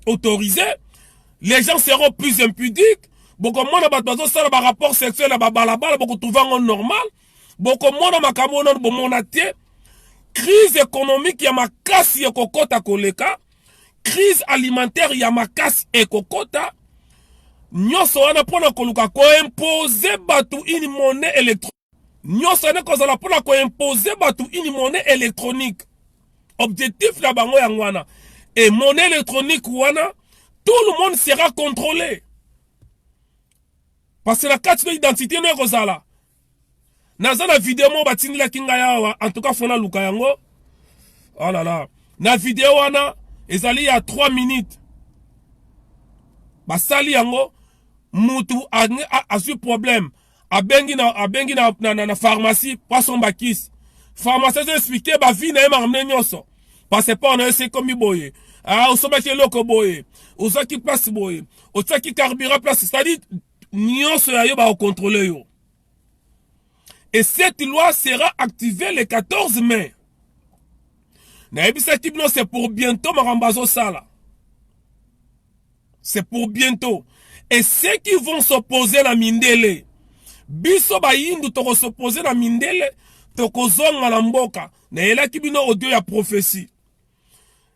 autorisé. Les gens seront plus impudiques. Beaucoup monde na bazo ça ba rapport sexuel na balabala, beaucoup trouvant normal. Beaucoup monde makambo na bomonaté. Crise économique ya makasi ya kokota koleka. Crise alimentaire ya makasi et kokota. Nyoso wana pona koluka ko imposer batu une monnaie électronique. Nyoso wana kozala pona ko imposer batu une monnaie électronique. Objectif la bango yangwana. Et monnaie électronique wana, tout le monde sera contrôlé. Parce que la carte d'identité ne kozala. Naza na vidéo mo batini la kinga yawa, en tout cas fona luka yango. Oh là là. Na vidéo wana ezali ya 3 minutes. Basali yango mutu a su problème. Abengi na pharmacie poisson bakis. Pharmacie expliquer ba vie na marmne nyoso. Parce que pas on essaie comme boye. Ah osoma ki loko boye. Osaki place boye. Osaki carburant place, c'est-à-dire nyoso ya yo ba contrôler yo. Et cette loi sera activée le 14 mai. C'est pour bientôt, Marambazo Sala. C'est pour bientôt. Et ceux qui vont s'opposer à la Mindele, biso ba yindu toko s'opposer à la Mindele, toko zonga la mboka, na yela kibino audio ya prophétie.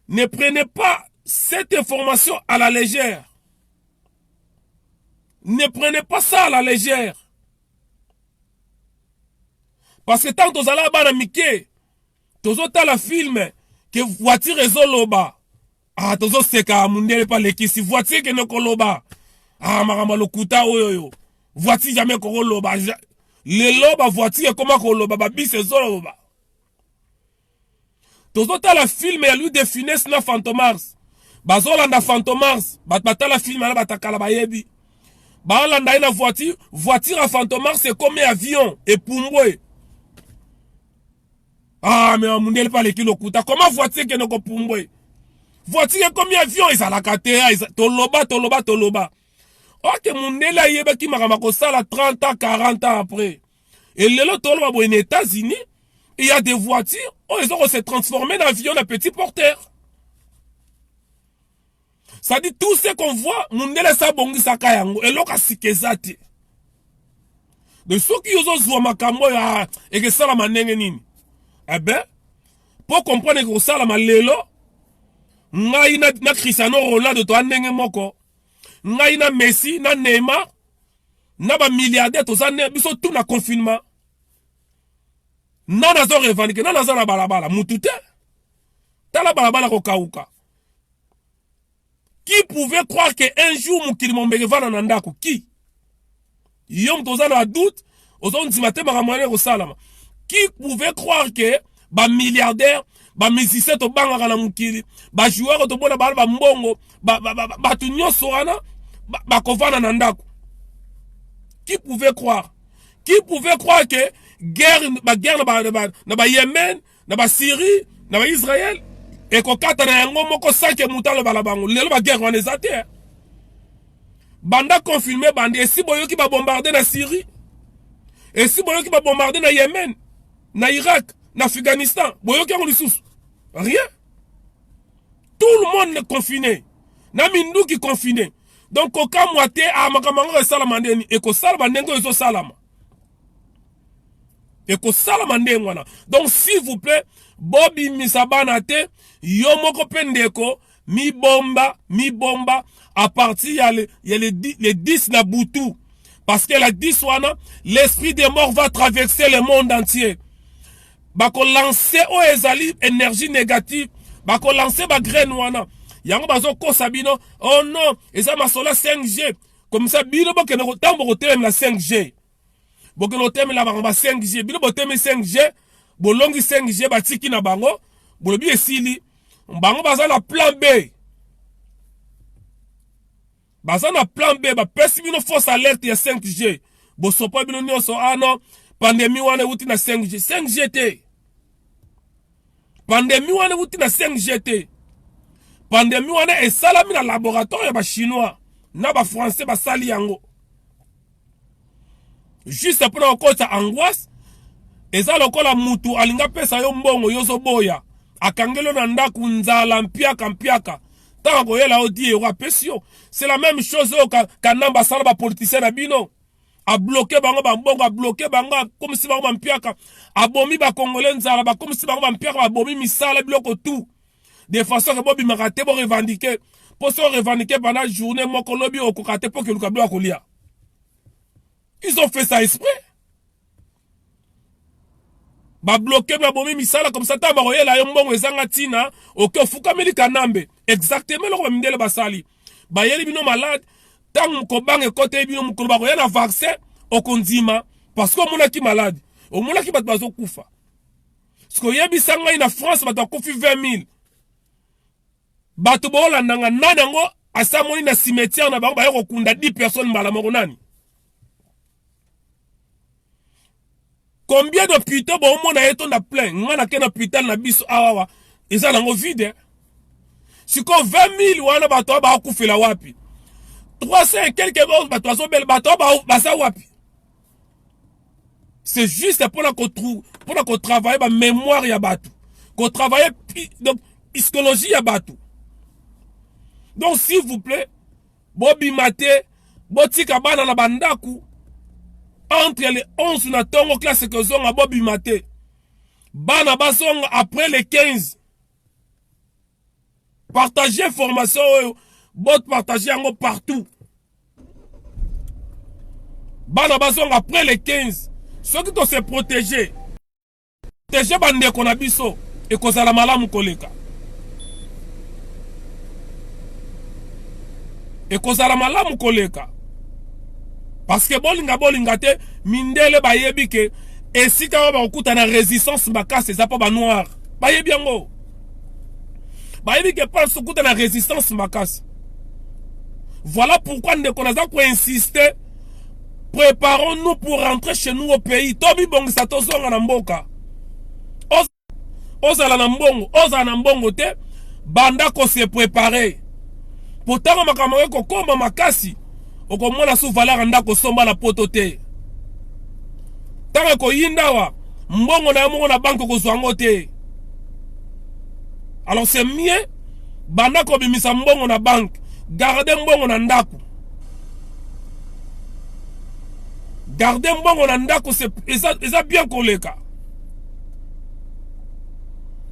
Ne prenez pas cette information à la légère. Ne prenez pas ça à la légère. Parce que tant que allez bana mike, tozo ta la film, que voiture ezoloba. Ah, tozo seka mundele pa lekisi voiture ke noko loba. Ah, maramba lokuta oyoyo. Voiture jamais ko loba. Le loba voiture comment ko loba ba bis ezoloba. Tozo ta la film ya lui de finesse na Fantomars. Bazolanda Fantomars, batata la film na batakala bayebi. Balanda ina voiture à Fantomars c'est comme un avion et pumbwe. Ah, mais on ne pas les kilos. Comment voiture que nous pumbwe? Voiture comme un avion, ils ont la catéa, toloba. Ok, mon nela yeba ki maramako sala 30 ans, 40 ans après. Et le lot toloba aux États-Unis, il y a des voitures, oh, ils ont se transformé en avion, un petit porteur. Ça dit tout ce qu'on voit, mon nela sa bongi sakayango, et l'oka sikezati. De ceux qui osent voir makambo ya, et que ça la manenge nini. Eh ben, pour comprendre que ça la malelo, ngai na Cristiano Ronaldo to andenge moko, ngai na Messi, na Neymar, na ba milliardaire to za ne biso tout na confinement. Na zo revendiquer, na balabala, mutute. Ta la balabala ko kauka. Qui pouvait croire qu'un jour mukili mombeke vana na ndako? Qui? Yom tozana doute, ozon dimate makamwane rosalama. Qui pouvait croire que ba milliardaire, ba musicien to banga na mukili, ba joueur to bona ba mbongo, ba tu nyonso wana ba kovana na ndako? Qui pouvait croire? Qui pouvait croire que guerre na ba Yemen, na ba Syrie, na ba Israël et ko kata na yango moko sanke mutalo balabango lelo ba guerre wana ezate? Banda confirmé bandi et si boyoki ba bombarder na Syrie, et si boyoki ba bombarder na Yemen, na Irak, na Afghanistan, boyoki yango lisusu rien. Tout le monde est confiné. Na mindu qui confiné. Donc koka mwate a makamanga salama ndeni et ko salama ndengo ezo salama. Et ko salama ndengwana. Donc s'il vous plaît, Bobby misabana te yo moko pendeko mi bomba à partir il y a les 10 na Boutou. Parce que la 10 wana, l'esprit des morts va traverser le monde entier. Bako lancer o ezali énergie négative, bako lancer ba graine wana. Yango bazo ko sabino, oh non, et ça ma sola 5G. Comme ça bino bo keno tambo ko teme la 5G. Bo keno teme la ba 5G, bino bo teme 5G, bo longi 5G ba tiki na bango, bo lobi esili. Bango baza na plan B. Baza na plan B, ba pesi bino fausse alerte ya 5G. Bo sopa bino nyonso non, pandémie wana wuti na 5G. 5G te. Pandémie wana wuti na 5G te. Pandémie wana esalami na laboratoire ya ba chinois na ba français ba sali yango. Juste pour okota angoisse, eza lokola mutu alinga pesa yo mbongo yozo boya. Akangelo na ndaku nzala mpiaka. Tango yela odi euro pesio. C'est la même chose au kanamba sala ba politicien na bino. A bloqué bango ba mbongo, a bloqué bango comme si bango mpiaka. A bomi ba congolais nzala ba comme si bango mpiaka ba bomi misala biloko tout. De façon que Bobby Marate pour revendiquer. Pour se revendiquer pendant la journée, mon colobi au kokate pour que le câble a colia. Ils ont fait ça exprès. Ba bloquer ba bomi misala comme ça, ta baroye la yombongo ezanga tina, ok, fuka meli kanambe. Exactement le comme ndele basali. Ba yeli bino malade, tant mkobange kote bino mkolo baroye na vaccin, au kondima, parce que mon qui malade. Au mon qui bat bazo kufa. Parce que yebi sanga ina France bat kufi 20 000. Bato bola nanga nanango asamoni na cimetière na bango ba yoko kunda 10 personnes mbala moko nani. Combien d'hôpitaux bon mona yeto na plein ngana ke na hôpital na biso awawa eza nango vide. Siko 20 000 wana bato ba kufela wapi. 300 et quelques autres bato azo bel bato ba sa wapi. C'est juste pour qu'on travaille ba mémoire ya bato. Qu'on travaille donc psychologie ya bato. Donc, s'il vous plaît, Bobby Mate, Botika Bana na Bandaku, entre les 11 na tongo classe que zon à Bobby Mate, Bana Basong après les 15. Partagez information, bot partagez yango partout. Bana Basong après les 15. Ceux qui doivent se protéger. Protéger bande qu'on a biso et qu'on a la malamu koleka. Et kozala malamu koleka. Parce que bolinga te mindele bayebi ke esika ba okuta na résistance makase za pa ba noir. Bayebi yango. Bayebi ke pas okuta na résistance makase. Voilà pourquoi nous konza ko insister. Préparons-nous pour rentrer chez nous au pays. Tobi bongisa tozonga na mboka. Ozala na mbongo, ozala na mbongo te banda ko se préparer. Pourtant, makamwe ko koma makasi okomona sous valeur ndako somba na poto te. Tanga ko yindawa mbongo na mbongo na banque ko zwango te. Alors c'est mieux banda ko bimisa mbongo na banque, garder mbongo na ndako. Garder mbongo na ndako c'est bien koleka.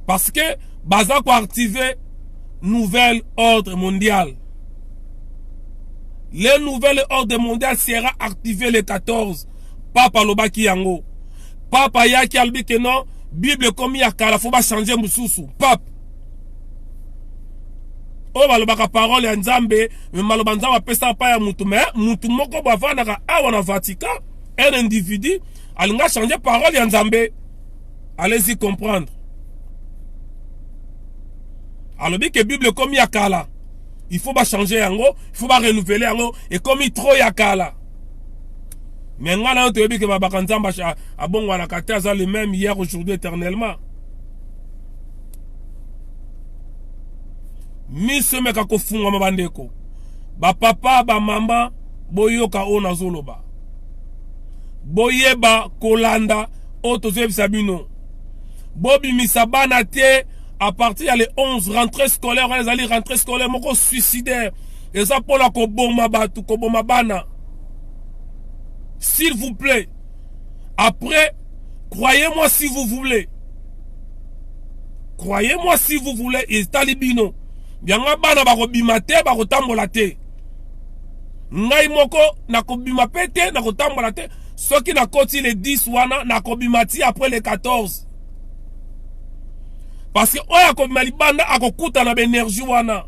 Parce que baza ko activer nouvel ordre mondial. Le nouvel ordre mondial sera activé le 14. Papa Lobaki Yango. Papa Yaki Albi que non. Bible comme Yakala, faut pas changer Moussousou. Pape. o balobaka parole ya Nzambe me maloba Nzambe apesa pa ya mutu me mutu moko bavandaka awa na Vatican un individu alinga changer parole ya Nzambe. Allez-y comprendre. Alors que Bible comme yakala, il faut pas changer yango, il faut pas renouveler yango et comme il trop yakala. Mais ngana to yebi ke babaka Nzambe a bon wana kata les mêmes hier aujourd'hui éternellement. Mise meka ko funga mabandeko. Ba papa ba mama boyoka ona zoloba. Boyeba kolanda otozebi sabino. Bobi misabana te à partir des 11 rentrées scolaires, les allées rentrées scolaires moko suicidaire. Et ça pour la koboma batu koboma bana. S'il vous plaît. Après, croyez-moi si vous voulez. Croyez-moi si vous voulez. Et talibino. Bianga bana bako bimate bako tambola te. Ngai moko nako bimate te nako tambola te. Ceux qui n'a côté les 10 wana nako bimati après les 14. Parce que oya ko malibanda akokuta na énergie wana.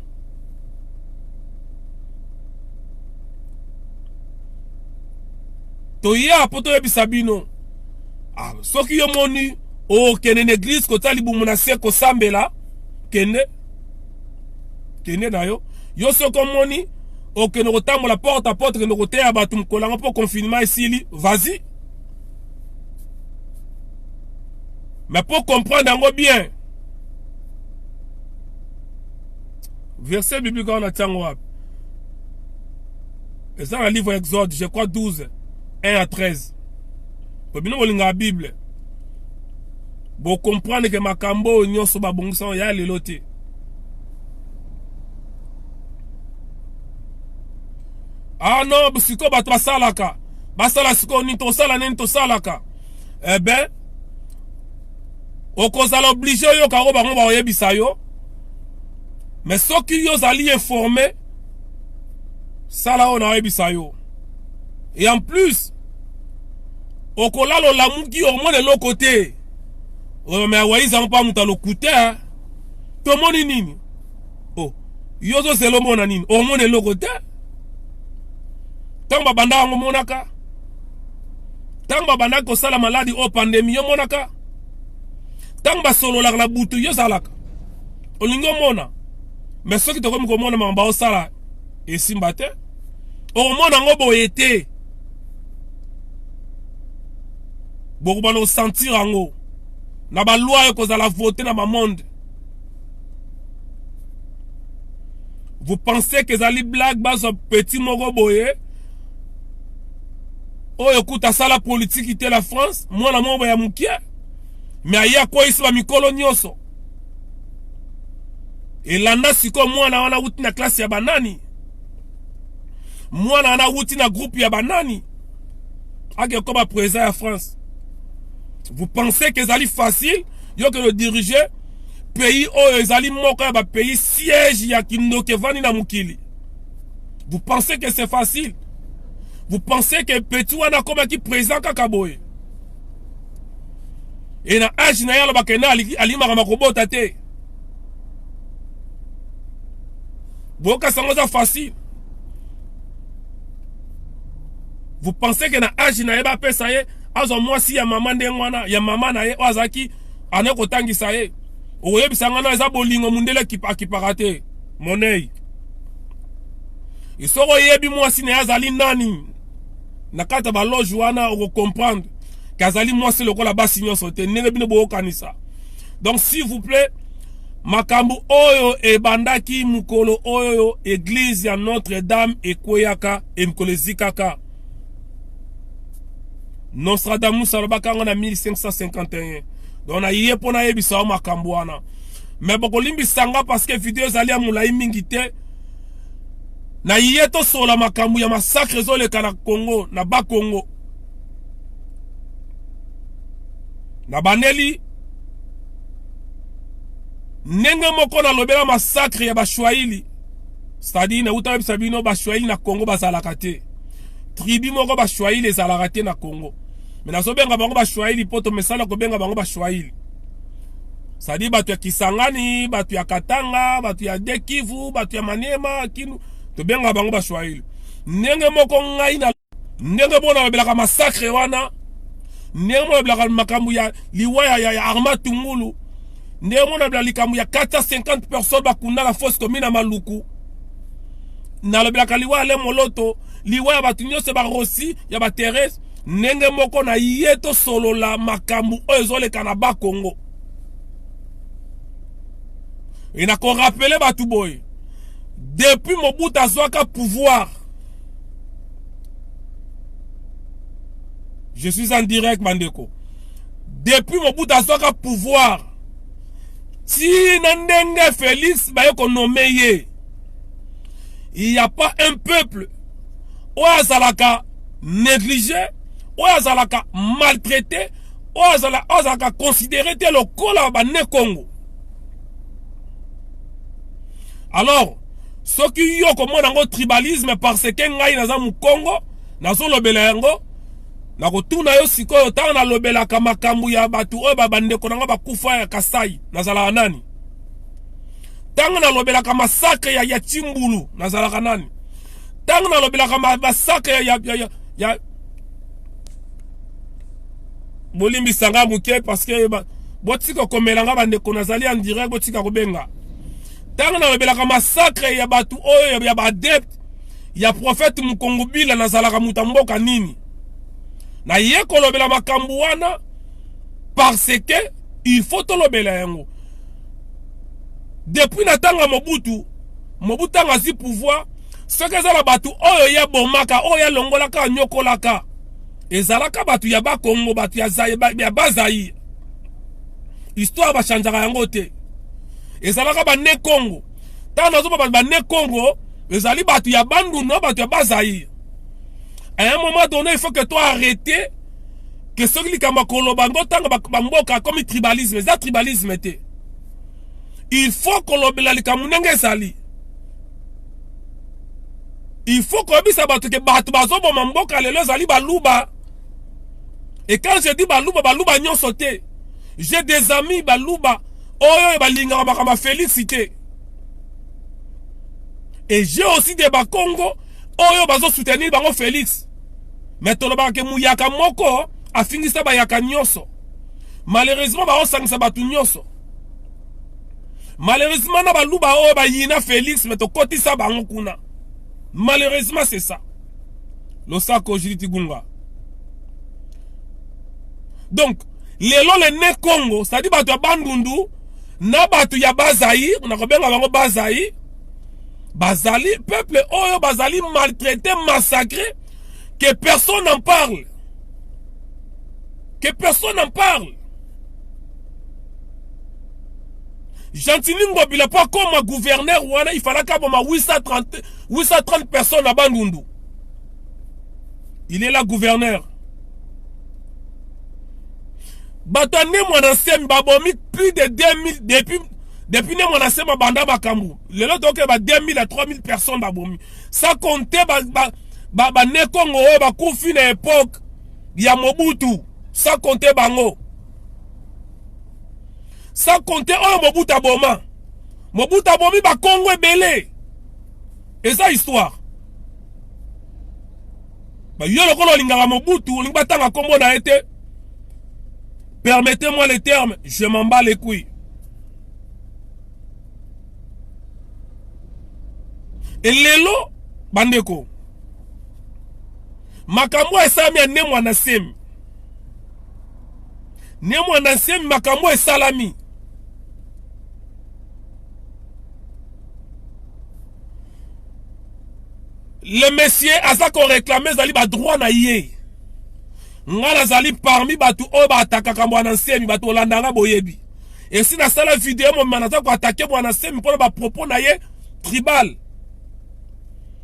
Toya poto ebisabino. Ah, soki yo moni o kene l'église ko tali bu munase ko sambela kene na yo. Yo soko moni o kene ko tambola porte à porte kene ko te ya batu mkolanga po confinement ici, vas-y. Mais pour comprendre ngo bien. Verset biblique on attend wap. Et ça dans le livre Exode, je crois 12, 1 à 13. Pour bien lire la Bible. Pour comprendre que makambo nyonso ba bongisa ya lelote. Ah non, siko bato basalaka. Basala siko ni to sala neni to salaka. Eh ben okozala obligé yo ka bango ba oyebisa yo. Mais ceux qui ont allé informer, ça là on a ebisa yo. Et en plus, au kolalo la mouki au moins de l'autre côté. Mais awaïs en pas mouta le côté. Tout le monde nini. Oh, yozo c'est le monde nini. Au moins de l'autre côté. Tant banda en monaka. Tant banda ko sala maladie au pandémie yo monaka. Tant ba solo la boutu yo salaka. Olingo mona. Mais ceux qui te comme comment on m'a sala et simbate au monde en gobo été beaucoup va nous sentir en haut na ba loi que la voter dans ma monde. Vous pensez que zali black bas un petit mogo boye oh écoute à ça la politique qui était la France moi la mon ya mukia mais aya quoi ici ba mikolo nyoso. Et landa siko mwana wana wuti na classe ya banani. Mwana wana wuti na groupe ya banani. Ake koba président ya France. Vous pensez que c'est facile yo que le diriger pays oh ezali moko ya ba pays siège ya kindoke vani na mukili. Vous pensez que c'est facile? Vous pensez que petit wana comme qui président kakaboye. Et na âge na yalo bakena ali makamako te. Boka sangoza facile. Vous pensez que na âge na eba pesa ye azo moi si ya maman ndengwana ya maman na ye ozaki ane kotangisa ye. Oyebi sangana eza bolingo mundele kiparate monei. Isoko yebi moi si na azali nani. Nakata ba loge wana o comprendre kazali moi c'est le ko la basi nyoso te nene bino bo kanisa. Donc s'il vous plaît makambu oyo ebandaki mukolo oyo église ya Notre-Dame ekoyaka emkolezikaka. Nostradamus alobaka ngona 1551. Donc na yé pona yebisa makambu wana. Mais bokolimbi sanga parce que vidéo zali amulai mingi te. Na yé to sola makambu ya massacre zo le kana Congo na ba Congo. Na baneli Nenga moko na lobela massacre ya Bashwaili. C'est-à-dire na uta sabino Bashwaili na Congo bazalaka te. Tribu moko Bashwaili ezalaka te na Congo. Mais na so benga bango Bashwaili poto mesala ko benga bango Bashwaili. Ça dit batu ya Kisangani, batu ya Katanga, batu ya Dekivu, batu ya Maniema, Kinu. To benga bango ba Swahili. Ndenge moko ngai na ndenge bona babelaka massacre wana. Ndenge mona babelaka makambu ya liwaya ya Arma Tungulu. Ndenge mona babelaka likambu ya 450 personnes bakunda la fosse commune à Maluku. Na babelaka liwaya le moloto, liwaya batu nyose ba Rossi, ya ba Thérèse. Ndenge moko na yeto solo la makambu ezoleka na ba Congo. Et n'a qu'on rappelé Batouboy. Depuis Mobutu Azwaka pouvoir. Je suis en direct, Mandeko. Depuis Mobutu Azwaka pouvoir. Si Nandenge Félix Bayoko nommé. Il n'y a pas un peuple. Ou Azalaka négligé. Ou Azalaka maltraité. Ou Azalaka considéré tel le cola Bané Congo. Alors, ceux qui ont comme un tribalisme parce que ngai naza mu Congo, nazo lobela yango, nako tuna yo sikoyo tanga na lobela kama kambu ya batu oyo babandeko nanga bakufa ya Kasai, nazala nani? Tanga na lobela kama massacre ya Chimbulu, nazala nani? Tanga na lobela kama massacre ya Bolimbi Sanga muke parce que botika komelanga bandeko nazali en direct botika kobenga. Tant na lobelaka massacre ya batu oyo ya badepte ya prophète Mukongobila na zalaka mutamboka nini na ye ko lobela makambu wana parce que il faut to lobela yango depuis na tanga Mobutu tanga si pouvoir ce que za la batu oyo ya bomaka oyo ya longolaka nyokolaka ezalaka batu ya ba Congo batu ya Bazaï histoire ba chanjaka yango te. Et ça va ba ne Congo. Tant nazo ba ne Congo, ezali batu ya Bandundu, batu ya Bazaï. À un moment donné, il faut que toi arrêtes que ceux qui kama kolobango tanga ba mboka comme tribalisme, ça tribalisme té. Il faut que l'obela likamunenge sali. Il faut que bisa batu ke batu bazo bo mboka lelo zali baluba. Et quand je dis baluba nyonso té. J'ai des amis baluba. Oyo balinga bakama félicité. Et j'ai aussi des Bakongo oyo bazo soutenir bango Félix. Mais toloba ke muyaka moko a finisa ba yaka nyonso. Malheureusement ba osangisa batu nyonso. Malheureusement na baluba oyo ba yina Félix mais to kotisa bango kuna. Malheureusement c'est ça. Losako Jiliti Gunga. Donc lelo le ne Congo, c'est-à-dire batu ya Bandundu na batu ya Bazaï, on a kobenga bango Bazaï. Bazali, peuple oyo Bazali maltraité, massacré, que personne n'en parle. Que personne n'en parle. Gentili Ngobila pas comme gouverneur ouana, il fallait qu'il y ait 830 personnes à Bandundu. Il est là gouverneur. Batane Mwanasem babomi plus de 2000 depuis ne Mwanasem banda bakambu. Le lot donc 2000 à 3000 personnes babomi. Ça comptait ne Congo ba kufi na époque ya Mobutu. Ça comptait bango. Ça comptait Mobutu aboma. Mobutu abomi ba Congo ebele. Et ça histoire. Ba yo lokolo lingaka Mobutu, lingba tanga kombo na été. Permettez-moi les termes, je m'en bats les couilles. Et lelo, bandeko. Makambo esami ya ne Mwanasemi. Ne Mwanasemi makambo esalami. Le messieurs asa ko réclamer zali ba droit na ye. Ngala zali parmi batu o ba atakaka Mwanasemi batu olandanga boyebi. Et si na sala vidéo mo manata ko attaquer Mwanasemi pour ba propos na ye tribal.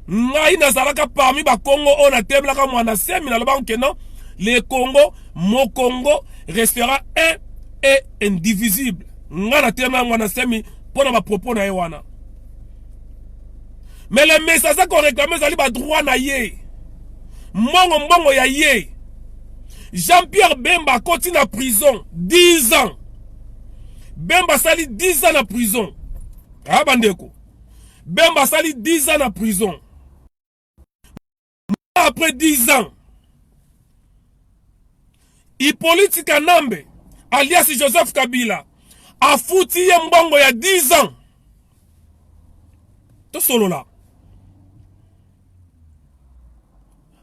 Ngai nazalaka parmi ba Congo on a teblaka Mwanasemi na loba que non, le Congo, mon Congo restera un et indivisible. Ngana temla Mwanasemi pour ba propos na ye wana. Mais le message qu'on réclame zali ba droit na ye. Mbongo ya ye. Jean-Pierre Bemba continue en prison 10 ans. Bemba sali 10 ans en prison. Ah bandeko. Bemba sali 10 ans en prison. Après 10 ans, Hippolyte Kanambe, alias Joseph Kabila, a foutu mbongo ya 10 ans. Tout solo là.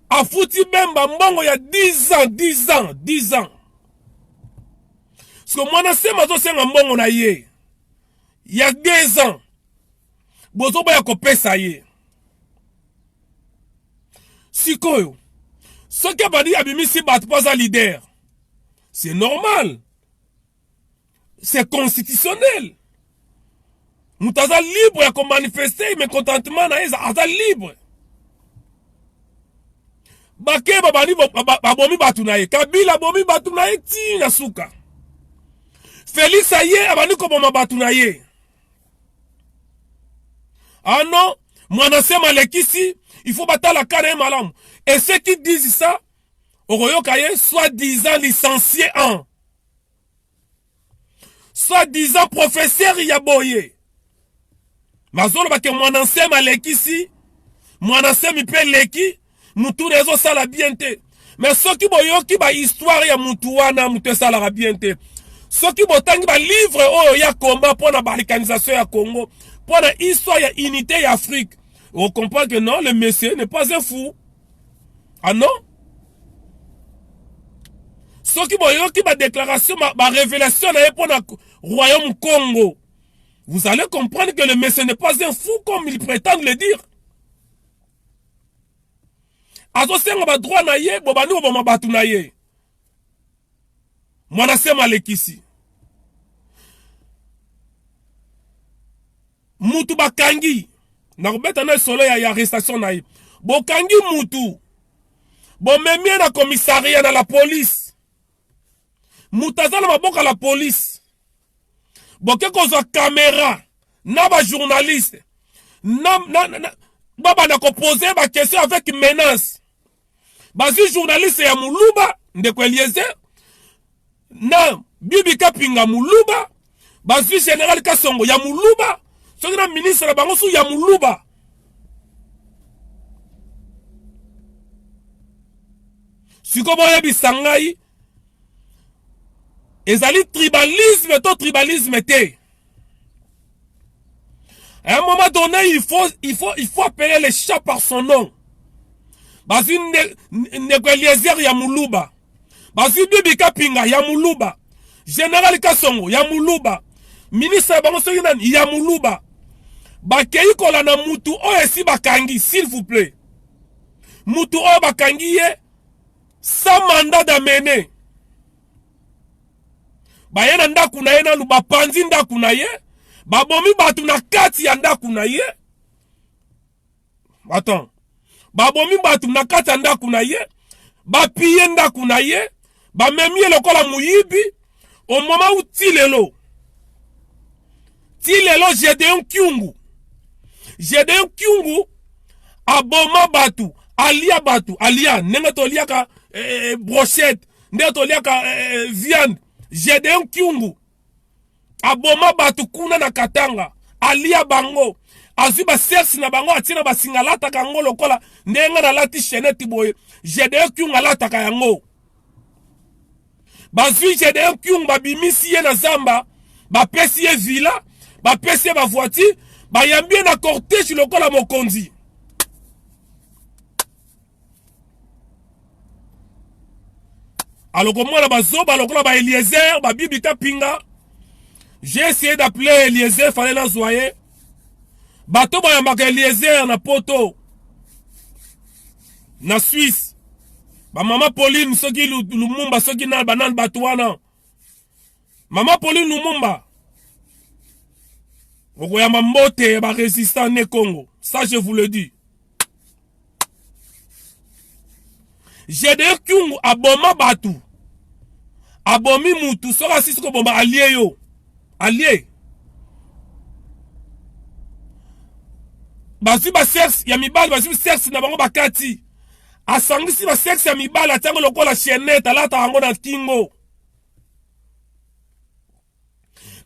A foutu Bemba mbongo ya 10 ans, 10 ans, 10 ans. Parce que moi, je sais que mbongo na ye. Il y a 2 ans. Bozo ba ya kopesa ye. Sikoyo. Ce qui a dit Abimisi bat pas un leader. C'est normal. C'est constitutionnel. Nous sommes libres de manifester mécontentement na eza aza libre. Bake babani babomi batu na ye. Kabila bomi batu na ye ti na suka. Félix aye abani ko boma batu na ye. Ah non, mwanasema lekisi, il faut battre la carrière malam. Et ceux qui disent ça, Oroyokaye, soi-disant licencié en. Soi-disant professeur Yaboye. Mazolo bake mwanasema lekisi, mwanasema ipe leki, mutu rezo sala biente. Mais ceux qui boyoki ba histoire ya mutu wana mutu sala biente. Ceux qui botangi ba livre oh ya combat pour la balkanisation ya Congo. Pour l'histoire et l'unité d'Afrique. On comprend que non, le monsieur n'est pas un fou. Ah non? Ce qui ma déclaration, ma révélation pour le royaume Congo. Vous allez comprendre que le monsieur n'est pas un fou comme il prétend le dire. Azo senga ba droit na ye, bobani obama batu na ye. Mwana sema lekisi. Mutu bakangi na kubeta na solo ya arrestation na ye bokangi mutu bomemie na commissariat na la police mutazala maboka la police boke kozwa caméra na ba journaliste baba na ko poser ba question avec menace bazi journaliste ya muluba ndeko Eliezer na Bibi Kapinga muluba bazi général Kasongo ya muluba. Ce qui est le ministre de Bangosu Yamuluba. Si comme on a dit Sangai, ezali tribalisme, to tribalisme était. À un moment donné, il faut appeler les chats par son nom. Basi Eliezer Yamuluba. Basi Bibi Kapinga Yamuluba. Général Kasongo Yamuluba. Ministre de Bangosu Yamuluba. Bakei kola na mutu o esi bakangi, s'il vous plaît. Mutu o bakangi ye, sans mandat d'amener. Bayena ndaku na ye na luba panzi ndaku na ye, babomi batu na kati ya ndaku na ye. Attends. Babomi batu na kati ya ndaku na ye, bapiye ndaku na ye, bamemie lokola muyibi, au moment où Tilelo, Gédéon Kyungu. Gédéon Kyungu aboma batu, alia, nenga toliaka brochette, nenga toliaka viande. Gédéon Kyungu aboma batu kuna na Katanga, alia bango, azuba sersi na bango atina basingalata kango lokola, nenga na lati cheneti boye, Gédéon Kyungu alata kayango. Bazui Gédéon Kyungu babimisi ye na zamba, bapesi ye villa, bapesi ye ba voiture, bayambie na cortège lokola mokonzi. Alors comment la bazoba lokola ba Eliezer, ba Bibi Kapinga. J'ai essayé d'appeler Eliezer, fallait la zoyer. Bato bayambaka Eliezer na poto. Na Suisse. Ba mama Pauline soki Lumumba soki na banan batwana. Mama Pauline Lumumba. Okoyama mbote ba résistant ne Congo. Ça je vous le dis. Gédéon Kyungu aboma batu. Abomi mutu soka sisi ko bomba allié yo. Allié. Basi ba sexe ya mibali basi sexe na bango bakati. Asangisi ba sexe ya mibali atango lokola chaînette alata yango na kingo.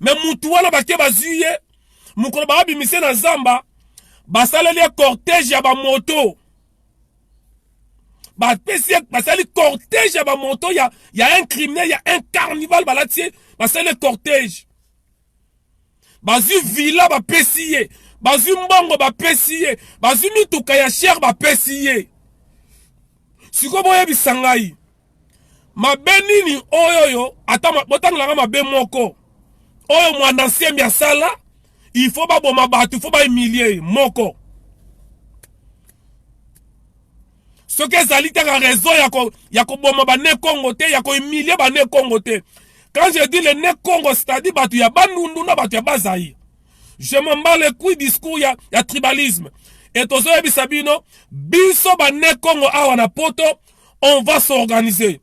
Mais mutu wana bake bazuye mukolo babimise na zamba basaleli cortège ya ba moto basali cortège ya ba moto ya un criminel ya un carnival balatie basali cortège bazu villa bapesiye bazu mbongo bapesiye bazu mituka ya cher bapesiye siko boyebisa ngai mabe nini oyoyo ata botangelanga mabe moko oyo mwana nsembi asala il faut baboma bato il faut bahumilie moko soki ezali taka raison ya koboma bane Congo te ya kohumilie bane Congo te. Quand je dis le ne Congo c'est-à-dire bato ya bandundu na bato ya bazaï, je m'en bats les couilles discours ya tribalisme et tozo yebisa bino biso bane Congo awa na poto on va s'organiser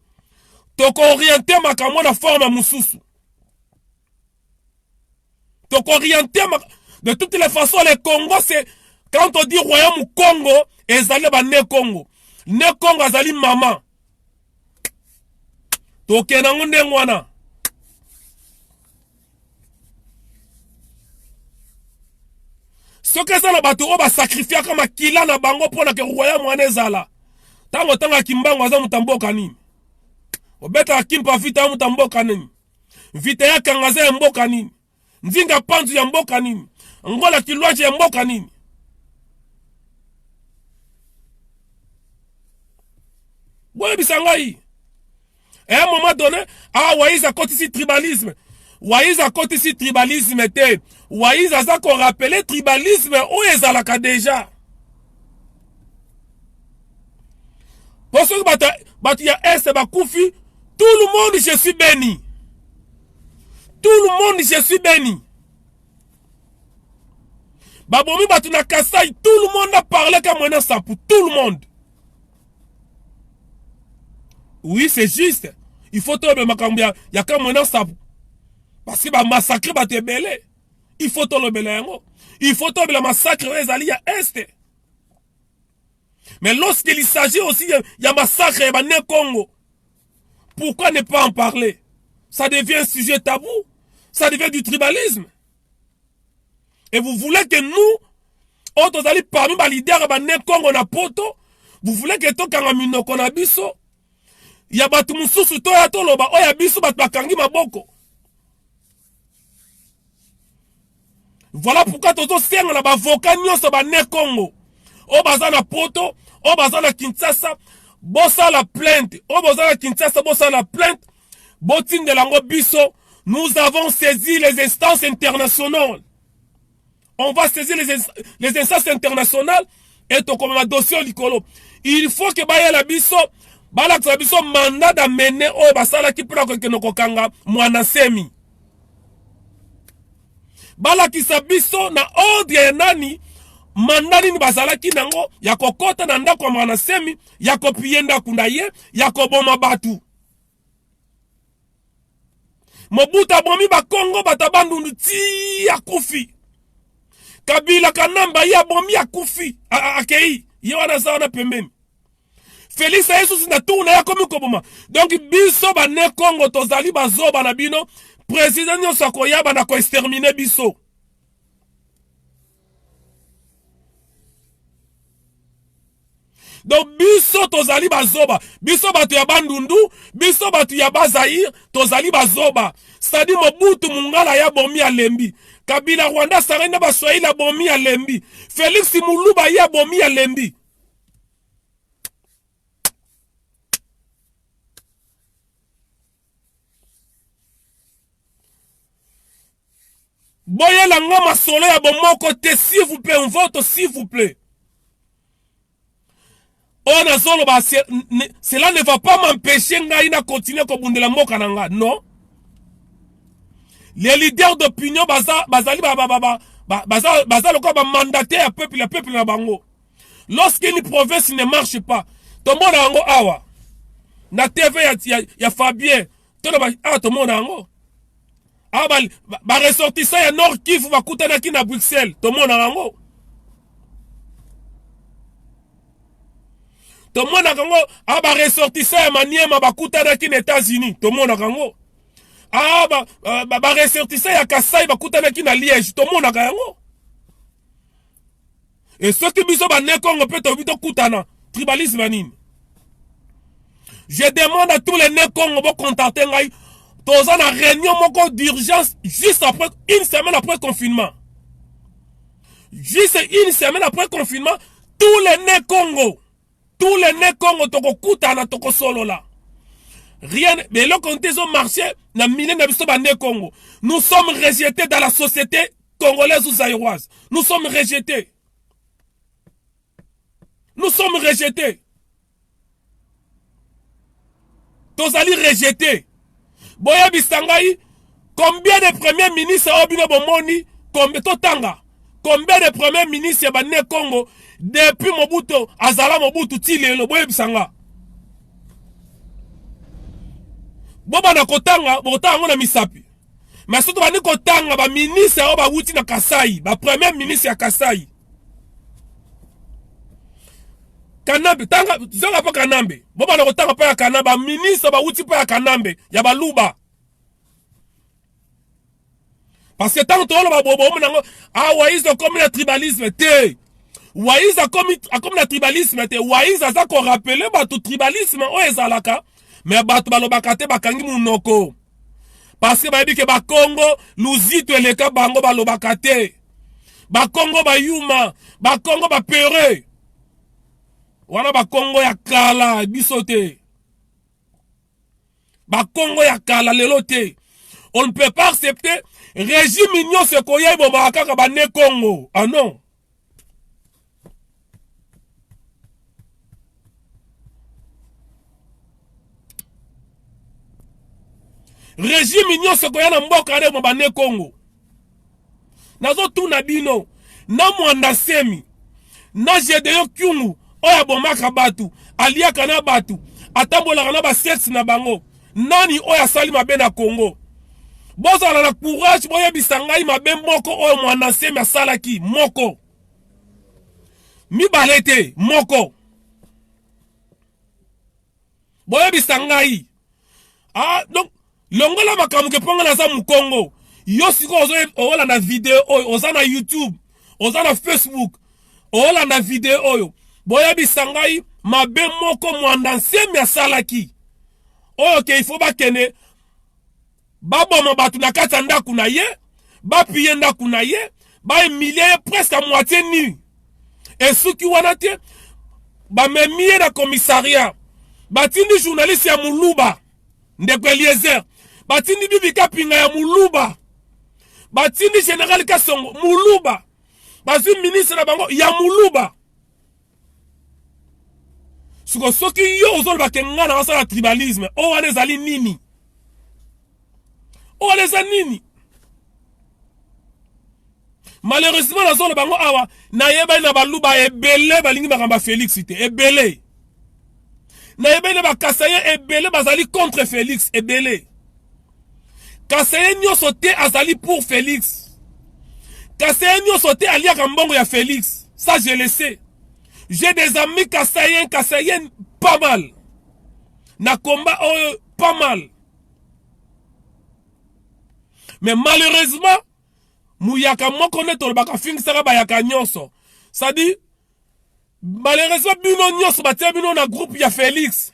toko orienter makambo na forme mususu toko orienter de toutes les façons les Congo c'est quand on dit royaume Congo ezali bane Congo ne Congo azali mama toke na ngunde ngwana soki eza na bato oyo basakrifia makila na bango mpona ke royaume wana ezala tango tanga kimbango aza muta mboka nini obetaka kimpa vita ya muta mboka nini vita ya kangaza ya mboka nini nzinga panzu ya mboka nini ngola kilwache ya mboka nini boyebisa ngai à un moment donné Waïs a côté tribalisme Waïs a côté tribalisme te Waïs a ça qu'on rappelait tribalisme où ezalaka déjà parce que ya est bakufi tout le monde je suis béni tout le monde je suis béni babomi batu na Kasai tout le monde a parlé comme un ça pour tout le monde. Oui, c'est juste. Il faut tomber makambia. Il y a comme un ça. Parce que bah massacre bah te belé. Il faut tomber belé. Il faut tomber le massacre les alliés à est. Mais lorsqu'il s'agit aussi il y a massacre et bah né Congo. Pourquoi ne pas en parler? Ça devient un sujet tabou. Ça devient du tribalisme. Et vous voulez que nous, autres alliés parmi les leaders bah né Congo na poto, vous voulez que tout kangamino konabiso ya batu mususu to ya toloba oya biso batu bakangi maboko. Voilà pourquoi toto senga na bavoka nyonso ba ne Congo o baza na poto o baza na Kinshasa bosa la plainte o baza na Kinshasa bosa la plainte botin de lango biso. Nous avons saisi les instances internationales, on va saisir les instances internationales et to comme un dossier likolo. Il faut que baya la biso bala biso mandat d'amener o basala ki pona ko kenoko kanga mwana semi bala kisabiso na ordre nani mandani ni basala ki nango ya kokota na ndako mwana semi ya kopienda kunda ye ya koboma batu Mobutu abomi ba Congo batabandundu ti ya kufi Kabila kanamba ya bomi ya kufi akei ye wana zaona pembeni Félix Yesus na tourna ya komi koboma. Donc biso ba ne Congo tozali bazoba na bino président nyonso akoyaba na ko exterminer biso. Donc biso tozali bazoba, biso batu ya bandundu, biso batu ya bazaïr, tozali bazoba. C'est-à-dire Mobutu Mungala ya bomi ya lembi. Kabila Rwanda sarenda ba Swahili ya bomi ya lembi. Félix Muluba ya bomi ya lembi. Boye la ngoma solo ya bon côté s'il vous plaît, on vote s'il vous plaît. On a zolo ba cela ne va pas m'empêcher ngai na continuer ko bundela mboka nanga, non. Les leaders d'opinion bazali bazali ko ba mandataire peuple le peuple na bango. Lorsqu'une province ne marche pas, tout le monde ango awa. Na TV ya Fabien, tout le monde ango. Ah ba ressortissant ya Nord Kivu va kutana ki na Bruxelles to mona rango to mona rango ah ba ressortissant ya Maniema ba kutana ki na États-Unis to mona rango Ah, ressortissant ya Kasai, kutanaki na Liège, tout le monde a gagné. Et ceux qui biso ba ne Congo peut to kutana, tribalisme anine. Je demande à tous les ne Congo de contacter ngai. Tous en réunion d'urgence juste après, une semaine après confinement. Juste une semaine après confinement, tous les ne Congo, toko kutana, toko solo là. Rien, mais là, quand ils ont marché, na milliers de Congo. Nous sommes rejetés dans la société congolaise ou zaïroise. Nous sommes rejetés. Nous sommes rejetés. Tous allés rejetés. Boya Bisangaï, combien de premiers ministres Obino Bomoni, combien de premiers ministres Yabane Congo, depuis Mobutu, Azala Mobutu, Tilelo, Boya Bisanga. Boba na kotanga, botanga na misapi. Mais surtout bani kotanga ba ministre ba wuti na Kasai, ba premier ministre ya Kasai. Kanambe, tanga, zonga pa Kanambe. Boba na kotanga pa ya Kanambe, ba ministre ba wuti pa ya Kanambe, ya ba Luba. Parce que tant que ba bobo monango, ah Waiza comme le tribalisme te. Waiza comme le tribalisme te. Waiza za ko rappeler ba tout tribalisme o ezalaka. Mais bato balobakate bakangi munoko. Parce que ba dit que ba Congo luzito eleka bango balobakate. Ba Congo ba yuma, ba Congo ba pere. Wana ba Congo ya kala bisote. Ba Congo ya kala lelote. On ne peut pas accepter régime mignon se koya boba kaka ba ne Congo. Ah non. Régime mignon se koya na mboka de boba ne Congo. Nazo tuna bino na mwanda semi na Gedeon Kyungu oya bomaka batu aliaka na batu atambolaka na ba sexe na bango nani oya sali mabe na Congo. Bozala na courage boya bisangai mabe moko oyo mwanda semi asalaki moko mibalete moko boya bisangai. Ah donc longola makamuke ponga na za mu Congo. Yo siko ozo na video oyo oza na YouTube, oza na Facebook, ozo na video oyo. Boya bisangai mabe moko mwanda nsemi asalaki. Oyo ke ifo bakene baboma batu na kati ndaku na ye, bapiye ndaku na ye, ba emilie presque à moitié nu. Et suki wana te ba memie na commissariat. Batindi journaliste ya Muluba, ndeko Eliezer. Batindi bibi kapinga ya Muluba. Batindi général Kasongo Muluba. Bazi ministre na bango ya Muluba. Suko soki yo ozol bakenga na wasala tribalisme. O wane zali nini? O wane zali nini? Malheureusement na zolo bango awa na yeba na baluba ebele balingi bakamba Félix ite ebele. Na yeba na bakasaye ebele bazali contre Félix ebele. Kasaye nyoso te azali pour Félix. Kasaye nyoso te alia kambongo ya Félix. Ça je le sais. J'ai des amis Kassayen pas mal. Na combat pas mal. Mais malheureusement, mouyaka moko neto baka fingsaka bayaka nyonso. Ça dit malheureusement bino nyonso batia bino na groupe ya Félix.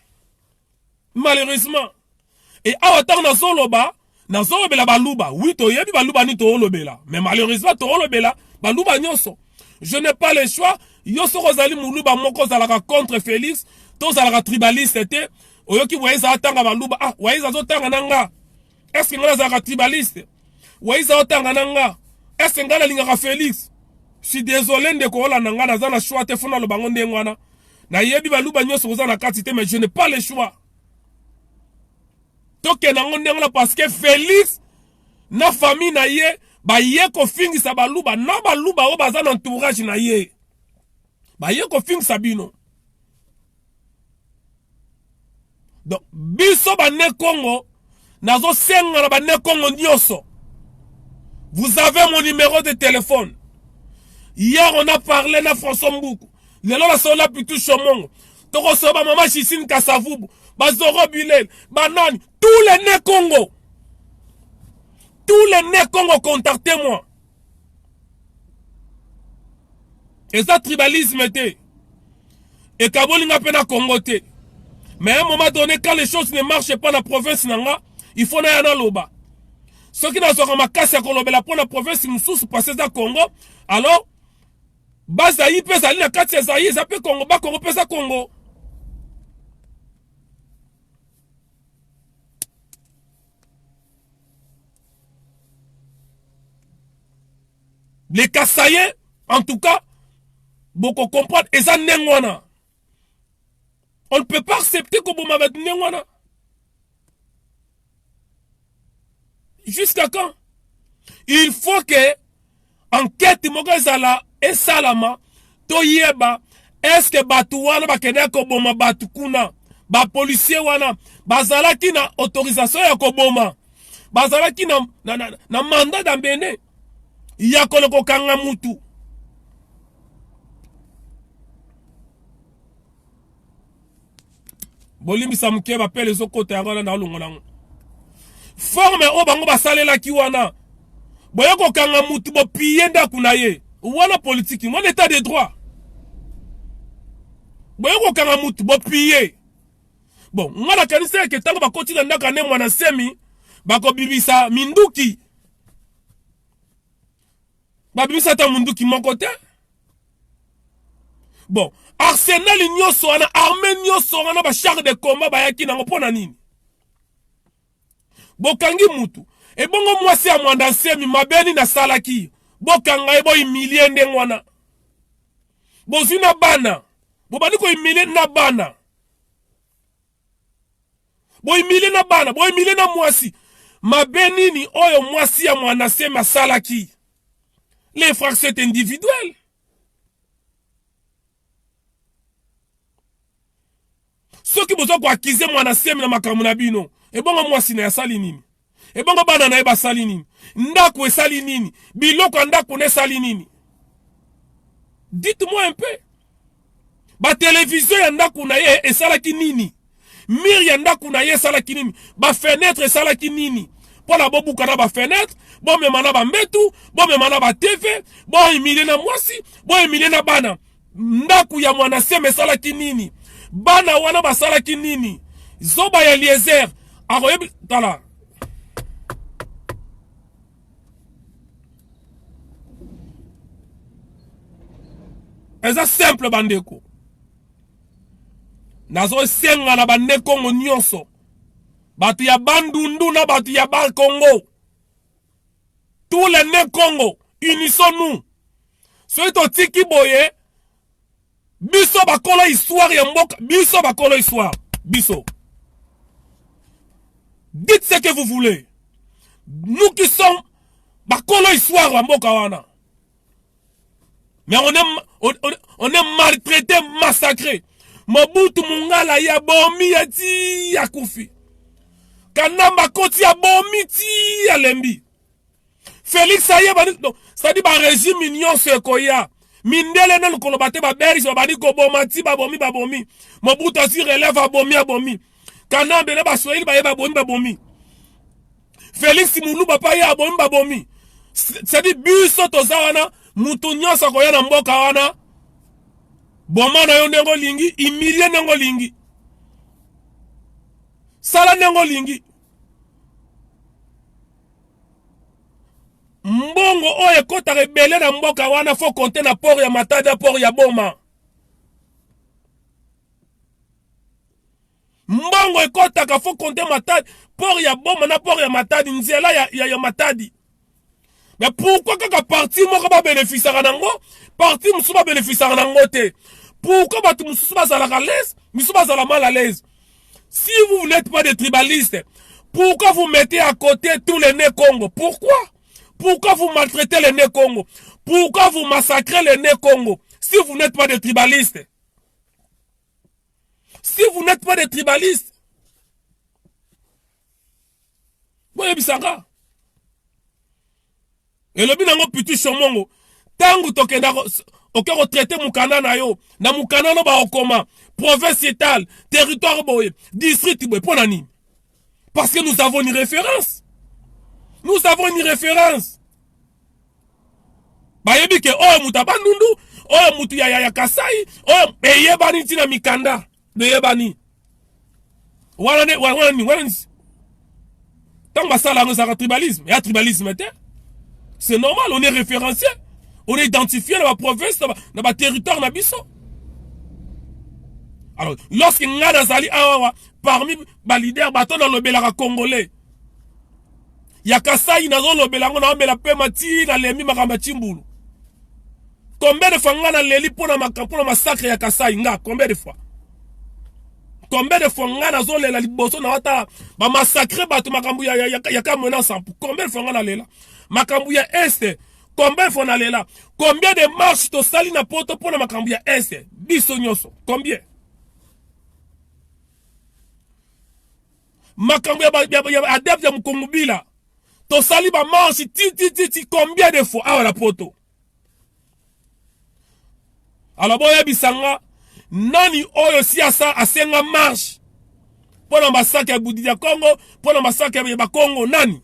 Malheureusement. Et awatar na zoloba na zolobela baluba. Oui, to yebi baluba ni to olobela. Mais malheureusement to olobela baluba nyonso. Je n'ai pas le choix. Yoso Rosali Muluba moko zalaka contre Félix. To zalaka tribaliste te. Oyoki waiza atanga baluba. Ah, waiza zotanga nanga. Est-ce que ngana zalaka tribaliste? Waiza otanga nanga. Est-ce que ngana lingaka Félix? Je suis désolé ndeko ola nanga na zana choix te fona lo bango ndengwana. Na yebi baluba nyoso kozana kati te mais je n'ai pas le choix. Toke nango ndengwana parce que Félix na famille na ye ba ye ko fingisa baluba na baluba o bazana entourage na ye. Ba ye ko fingisa bino. Donc biso ba ne Congo nazo senga na ba ne Congo nyoso. Vous avez mon numéro de téléphone. Hier on a parlé na François Mboukou. Lelo la sola pitu chomongo. Toko soba mama Chisine Kasavubu. Bazoro Bilel. Banani. Tous les ne Congo. tous les nés Congo, contactez-moi. Et ça, tribalisme était. Et Kabolinga pena Congo te. Mais à un moment donné, quand les choses ne marchent pas dans la province, il faut aller à l'Oba. Ceux qui n'ont pas cassé à Kolobela pour la province, nous sommes passés dans le Congo. Alors, Bazaï peut aller à Katia Zaï, ça peut Congo, Congo peut ça Congo. Les Kassaïens, en tout cas, beaucoup comprendre, et ça n'engwana. On ne peut pas accepter que vous m'avez dit n'engwana. Jusqu'à quand? Il faut que enquête Mogazala et Salama Toyeba est-ce que Batouana bakene koboma batukuna ba policier wana bazala ki na autorisation ya koboma bazala ki na mandat d'ambene ya koloko kanga mutu bolimi samuke ba pele zokote ngana na lungo forme o bango basalela ki wana boya ko kanga mutu bo piyenda kunaye wana politique wana état de droit boya ko kanga mutu bo piye bon ngala kanisa ke tango bakoti na ndaka ne mwana semi bako bibisa minduki babibisa ta munduki moko te bon arsenal nyoso wana armée nyoso wana ba char de combat bayaki nango pona nini bokangi mutu e bongo mwasi ya mwanda semi mabeni na salaki bokanga ebo imilie ndengwana bozina bana bobani ko imilie na bana bo imilie na bana bo imilie na mwasi mabeni ni oyo mwasi ya mwanda semi salaki les frères c'est individuel ceux qui besoin ko accuser mwanda semi na makamu na bino e bongo mwasi na ya sali nini e bongo bana na eba sali nini ndako e sali nini biloko ndako ne sali nini dites-moi un peu ba télévision ya ndako na ye e salaki nini mur ya ndako na ye salaki nini ba fenêtre e salaki nini pona bobuka na ba fenêtre bo memana ba mbetu bo memana ba TV bo imile na mwasi bo imile na bana ndako ya mwana seme salaki nini bana wana ba salaki nini zoba ya Eliezer aroyebi tala eza simple bandeko nazo senga na bandeko ngo nyonso batu ya bandundu na batu ya bal Congo tous les nés Congo unissons-nous soki totiki boye biso bakolo histoire ya mboka biso bakolo histoire biso dites ce que vous voulez nous qui sommes bakolo histoire ya mboka wana mais on est maltraité, massacré. Mobutu Mungala ya bomi ya ti ya kufi. Kanamba koti ya bomi ti ya lembi. Félix Ayeba non, ça dit ba régime mignon ce koya. Mindele na kolobate ba beri so ba di ko boma ti ba bomi. Mobutu asi relève a bomi. Kanamba le ba soyil ba bomi. Félix Moulou papa ya bomi. Ça dit biso tozawana mutu nyonso koya na mboka wana boma na yo ndenge lingi imilie ndenge lingi sala ndenge lingi mbongo oyo ekotaka ebele na mboka wana fo konte na port ya Matadi port ya Boma mbongo ekotaka fo konte Matadi port ya Boma na port ya Matadi nzela ya Matadi. Mais pourquoi quand parti moko ba bénéficier nango parti musu ba bénéficier nango te pourquoi ba musu ba za la l'aise musu ba za la mal à l'aise si vous n'êtes pas des tribalistes pourquoi vous mettez à côté tous les nés Congo pourquoi vous maltraitez les nés Congo pourquoi vous massacrez les nés Congo si vous n'êtes pas des tribalistes Boye bisanga et le binango putu shomongo tangu tokenda oke retraité mukana na yo na mukana no ba okoma province étale territoire boye district boye pona nini parce que nous avons une référence Nous avons une référence. Bayebi ke oyo muta bandundu, oyo mutu ya Kasai, oyo eyebani tina mikanda. De yebani. Wana. Tant que ça, là, ça tribalisme. Il y a tribalisme, c'est normal, on est référencé. On est identifié dans la province, dans le territoire, dans Bisso. Alors, lorsque nous avons parmi les leaders, dans le Bélara congolais, il y a Kasai, il y a le Bélara, on a la Pemati, la Lemi, Maramatimbulu. Combien de fois on a l'éli pour le massacre ya Kasai, combien de fois? Combien de fois on a la liboso na wata ba massacrer batu makambu ya ka menace. Combien de fois on a là? Makambu ya Est. Combien de fois on a là? Combien de marches to sali na poto pour na makambu ya Est? Biso nyoso. Combien? Makambu ya adepte ya mukongubila. To sali ba marche ti combien de fois à la poto? Alors boya bisanga nani oyo si asa asenga marche pour la massacre ya Boudi ya Congo, pour la massacre ya Congo nani?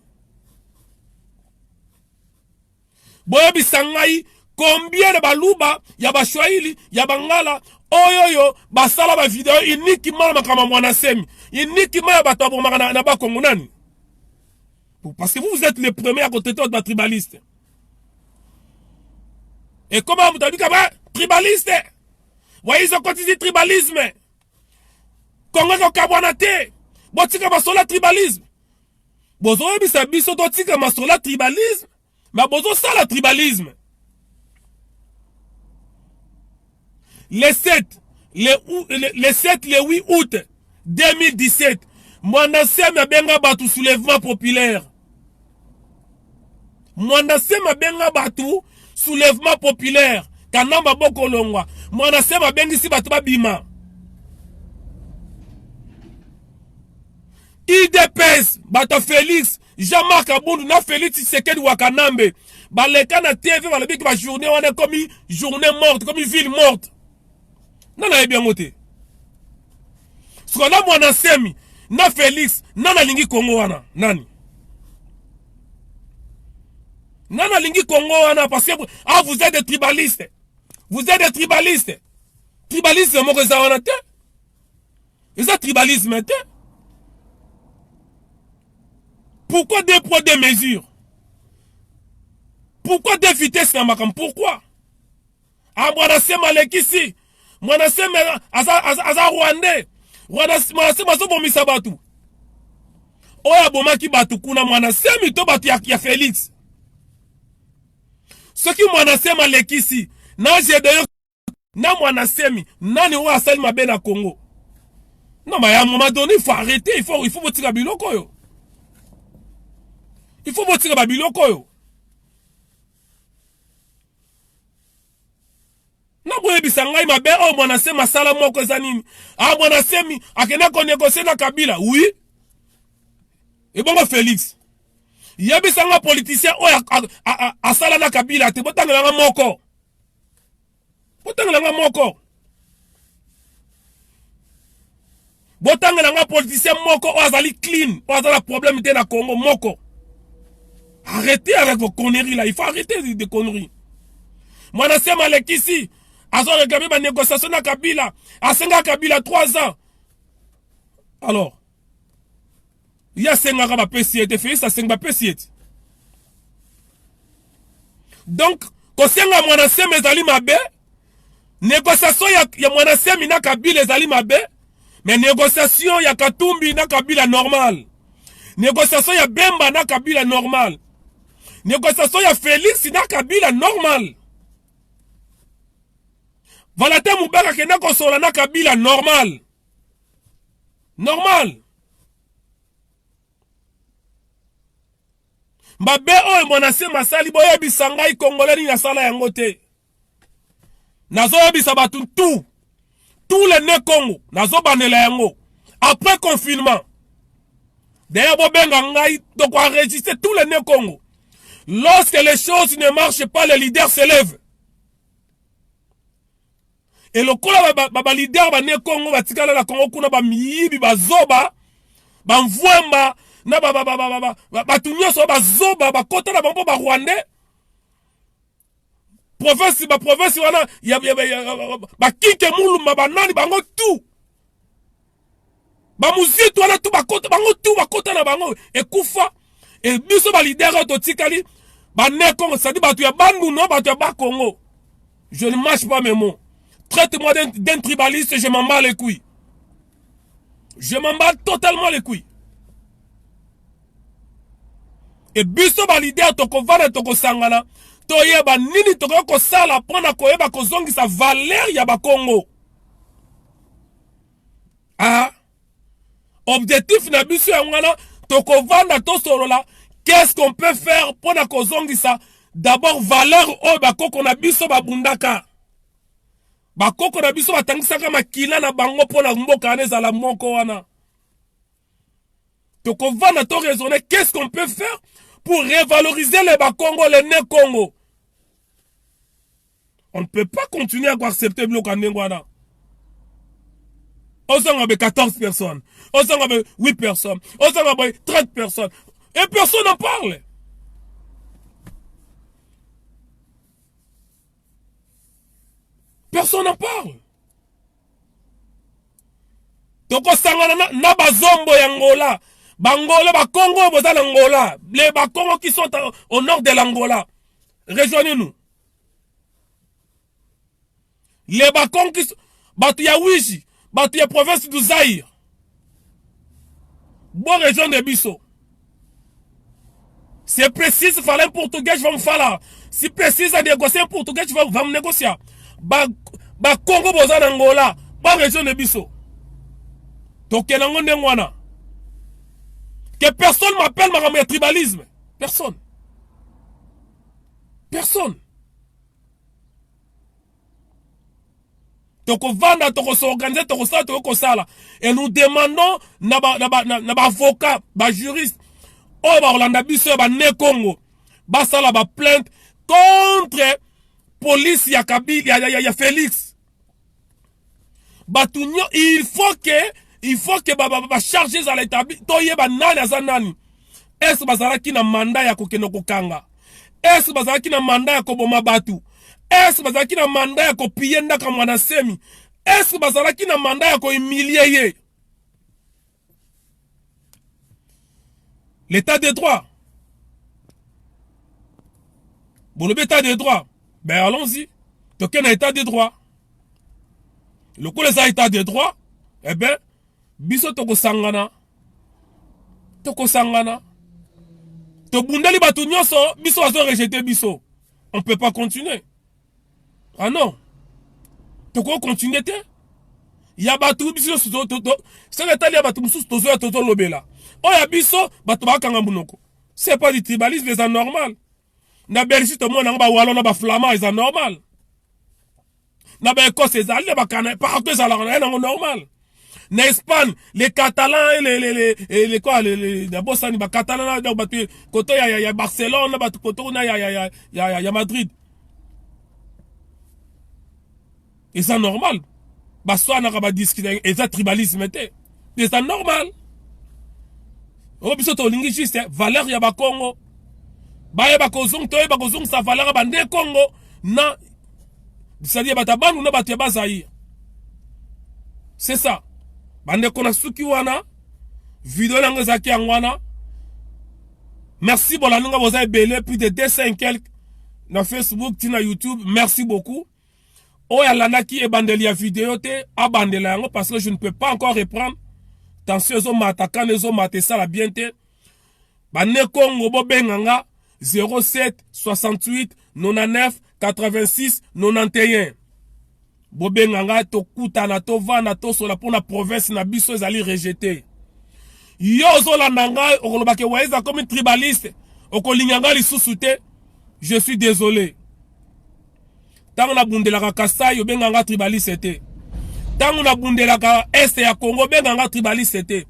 Boya bisangai combien de baluba ya bashwaili ya bangala oyoyo basala ba video uniquement makama mwana semi uniquement ya batabo makana na ba Congo nani? Parce que vous êtes les premiers à côté de tribaliste. Et comment vous avez dit tribaliste? Voyez ce quotidien tribalisme. Congo ko kabwanate. Botika basola tribalisme. Bozo bisa biso totika masola tribalisme. Mais bozo sala tribalisme. Les 7, les 8 août 2017, Mwanasema benga batu soulèvement populaire. Mwanasema benga batu soulèvement populaire. Kanamba boko longwa. Mwanasema bengi si batu babima. IDPS, bata Félix, Jean-Marc Abundu, na Félix Tshisekedi Wakanambe. Baleka na TV, balebiki ba journée, on est comme une journée morte, comme une ville morte. Nana est bien moté. Ce qu'on a Mwanasemi, na Félix, nana lingi Congo wana, nani. Nana lingi Congo wana, parce que vous êtes des tribalistes. Vous êtes des tribalistes. Tribalisme, mon réseau, ils ont tribalisme. Pourquoi deux poids, deux mesures? Pourquoi deux vitesses dans ma camp? Pourquoi? Ah, Mwanasema Lekisi. Mwanasema aza Rwandais. Mwanasema so bomisa batu. Oya bomaki batu kuna Mwanasema to batu ya Félix. Ce qui Mwanasema Lekisi. Na Gédéon. Na Mwanasemi. Nani oya asali mabe na Congo. Non, mais à un moment donné, il faut arrêter. Il faut voter biloko yo. Il faut voter biloko yo. Na boye bisangai mabe o Mwanasema sala moko zanini. Ah Mwanasemi akena ko négocier na Kabila. Oui. Et bon Félix. Yebi sanga politicien o asala na Kabila te botangela moko. Botangela moko. Botangela nga politicien moko o azali clean, o azala problème te na Congo moko. Arrêtez avec vos conneries là, il faut arrêter de conneries. Mwanasema Lekisi azo réclamer ma négociation na Kabila, a 5 Kabila 3 ans. Alors, il y a 5 ans ba PCT fait ça 5 ba PCT. Donc, ko senga Mwanasema ezali mabe, négociation ya Mwanasema na Kabila ezali mabe, mais négociation ya Katumbi na Kabila normal. Négociation ya Bemba na Kabila normal. Négociation ya Félix na Kabila normal. Valentin Mubaka kena konsola na Kabila normal. Normal. Mbabe oyo Mwanasema sali boye bisangai Congolais ni na sala yango te. Nazo yebisa batu tout. Tous les nez Congo, nazo banela yango. Après confinement. D'ailleurs, Bobenga ngai, donc enregistrer tous les nez Congo. Lorsque les choses ne marchent pas, les leaders se lèvent. Et le kola ba leader ba ne Congo ba tikala la Congo kuna ba miyibi ba zoba ba mvwemba na batu nyonso bazoba bakota na bango ba Rwandais province wana bakinke mulumba banani bango tu bamuzitu wana tu bakota na bango ekufa et biso ba leader to tikali ba ne Congo ça dit batu ya bandu no batu ya ba Congo. Je ne mâche pas mes mots. Traite-moi d'un tribaliste, je m'en bats les couilles. Je m'en bats totalement les couilles. Et biso ba leader toko vana toko sangana toyeba nini toko sala pona koyeba kozongi sa valeur ya ba Congo. Ah, objectif na biso ya ngana toko vanda to solola. Qu'est-ce qu'on peut faire pour na kozongi sa d'abord valeur o bakoko na biso babundaka. Bakoko na biso batangisaka makila na bango pona mboka na zala moko wana. Toko vanda to raisonner qu'est-ce qu'on peut faire pour revaloriser les Bakongo, les Né-Congo. On ne peut pas continuer à accepter le bloc en Nengwana. On s'en a 14 personnes. On s'en a 8 personnes. On s'en a 30 personnes. Et personne n'en parle. Personne n'en parle. Donc on s'en a na bazombo yangola. Bangola, Bakongo, vous allez Angola. Les Bakongo qui sont au nord de l'Angola. Rejoignez-nous. Les Bakongo qui sont... Batuya Ouiji. Batuya province du Zaïre. Bonne région de Bisso. C'est précis, il fallait un portugais, je vais me faire. Si précis à négocier un portugais, je vais me négocier. Bakongo, vous allez Angola. Bonne région de Bisso. Donc, il y a un que personne m'appelle ma tribalisme. Personne. Personne. Donc on va s'organiser, et nous demandons na avocat, juriste, Orlando Bisso, Né-Congo, basala ba plainte contre police ya Kabila, ya Félix. Batunyo, il faut que charger za l'établi toyeba nani azanani. Est-ce bazalaki na mandat ya kokeno kokanga? Est-ce bazalaki na mandat ya koboma batu? Est-ce bazalaki na mandat ya kopiye ndaka mwana semi? Est-ce bazalaki na mandat ya ko humilier ye? L'état de droit. Bon, l'état de droit. Ben allons-y. Donc il y a un état de droit. Le coup les état de droit, eh ben biso toko sangana. Toko sangana. To bundali batu nyonso, biso azo rejeter biso. On ne peut pas continuer. Ah non. Toko continuer te. Ya batu biso c'est l'état ya batu mususu tozo ya toto lobela. Oh ya biso batu bakanga munoko. C'est pas du tribalisme, c'est normal. Na Belgique to mona ba walo na ba flamand, c'est normal. Na ba Écosse ezali ba kana partout ça là normal. En Espagne, les Catalans et les quoi, les Bossani, les Catalans, il y a Barcelone, il y a Madrid. Et c'est normal. Bassoa n'a pas discuté, et ça tribalisme était. Et c'est normal. Oh, biso to lingi juste, valeur ya ba Congo. Ba ya ba kozong, to ya ba kozong sa valeur ba ne Congo. Na, c'est-à-dire ba tabangu na ba te ba Zaïre. C'est ça. Bande kona suki wana vidéo nanga zaki wana. Merci pour la nanga vous avez belé plus de 200 quelques na Facebook, tina YouTube. Merci beaucoup. Oya lanaki e bandeli ya vidéo te abandela yango parce que je ne peux pas encore reprendre. Attention zo mataka nezo matesa la bien te. Bande Congo bo benganga 07 68 99 86 91. Bobenganga to kutana to vana to sola pour la province na biso ezali rejeté. Yo zola nanga okolobake waiza comme un tribaliste okolinganga lisusu te. Je suis désolé. Tango na bundelaka Kasai obenganga tribaliste te. Tango na bundelaka Est ya Congo benganga tribaliste te.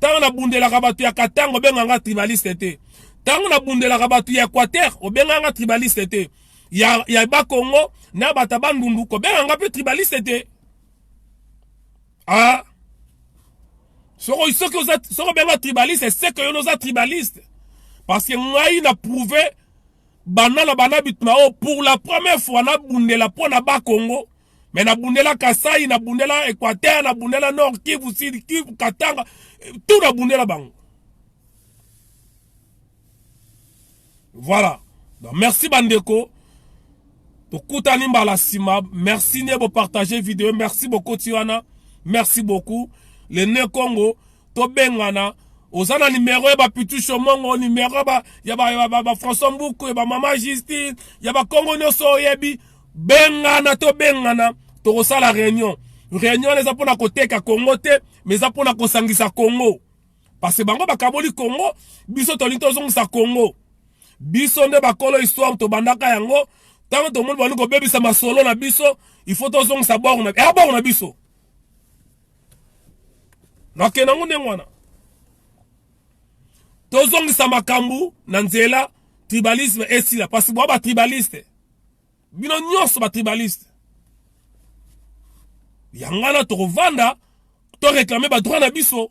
Tango na bundelaka batu ya Katanga benganga tribaliste te. Tango na bundelaka batu ya Équateur obenganga tribaliste te. Ya ba Congo na batabandundu ko benganga pe tribaliste te. Ah, Ce que benga tribaliste, c'est que nous sommes tribalistes. Parce que ngai n'a prouvé, banana bitmao, pour la première fois, na bundela po na ba Congo, mais na bundela Kasai, na bundela Équateur, na bundela Nord Kivu, Sud Kivu, Katanga, tout na bundela bango. Voilà. Donc, merci Bandeko. Tokutani mbala sima. Merci de partager vidéo. Merci beaucoup Tiwana. Merci beaucoup. Le ne Congo. To bengana. Ozana numéro ba Pitu Chomongo numéro ba yaba François Mboukou yaba Mama Justine yaba Congo Nyoso yebi bengana to bengana to la réunion. Réunion les apona côté ka Congo te mais apona ko sangisa Congo. Parce que bango bakaboli Congo biso to linto zongisa Congo. Biso nde bakolo histoire to bandaka yango tant to monde baluko bebisa masolo na biso il faut to zongisa bor na bor na biso. Donc nango ndengwana tozongisa makambu na nzela tribalisme esila parce que ba tribaliste bino nyonso ba tribaliste yangana to vanda to réclamer ba droit na biso.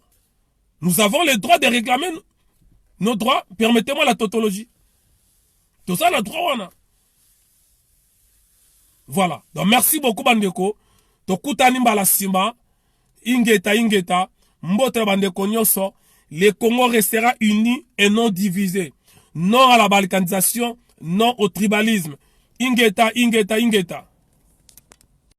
Nous avons le droit de réclamer nos droits. Permettez-moi la tautologie. Tout ça, le droit, on a. Voilà. Donc, merci beaucoup, Bandeko. Tokutani mbala sima. Ingeta. Mbote Bandeko nyoso. Le Congo restera uni et non divisé. Non à la balkanisation, non au tribalisme. Ingeta.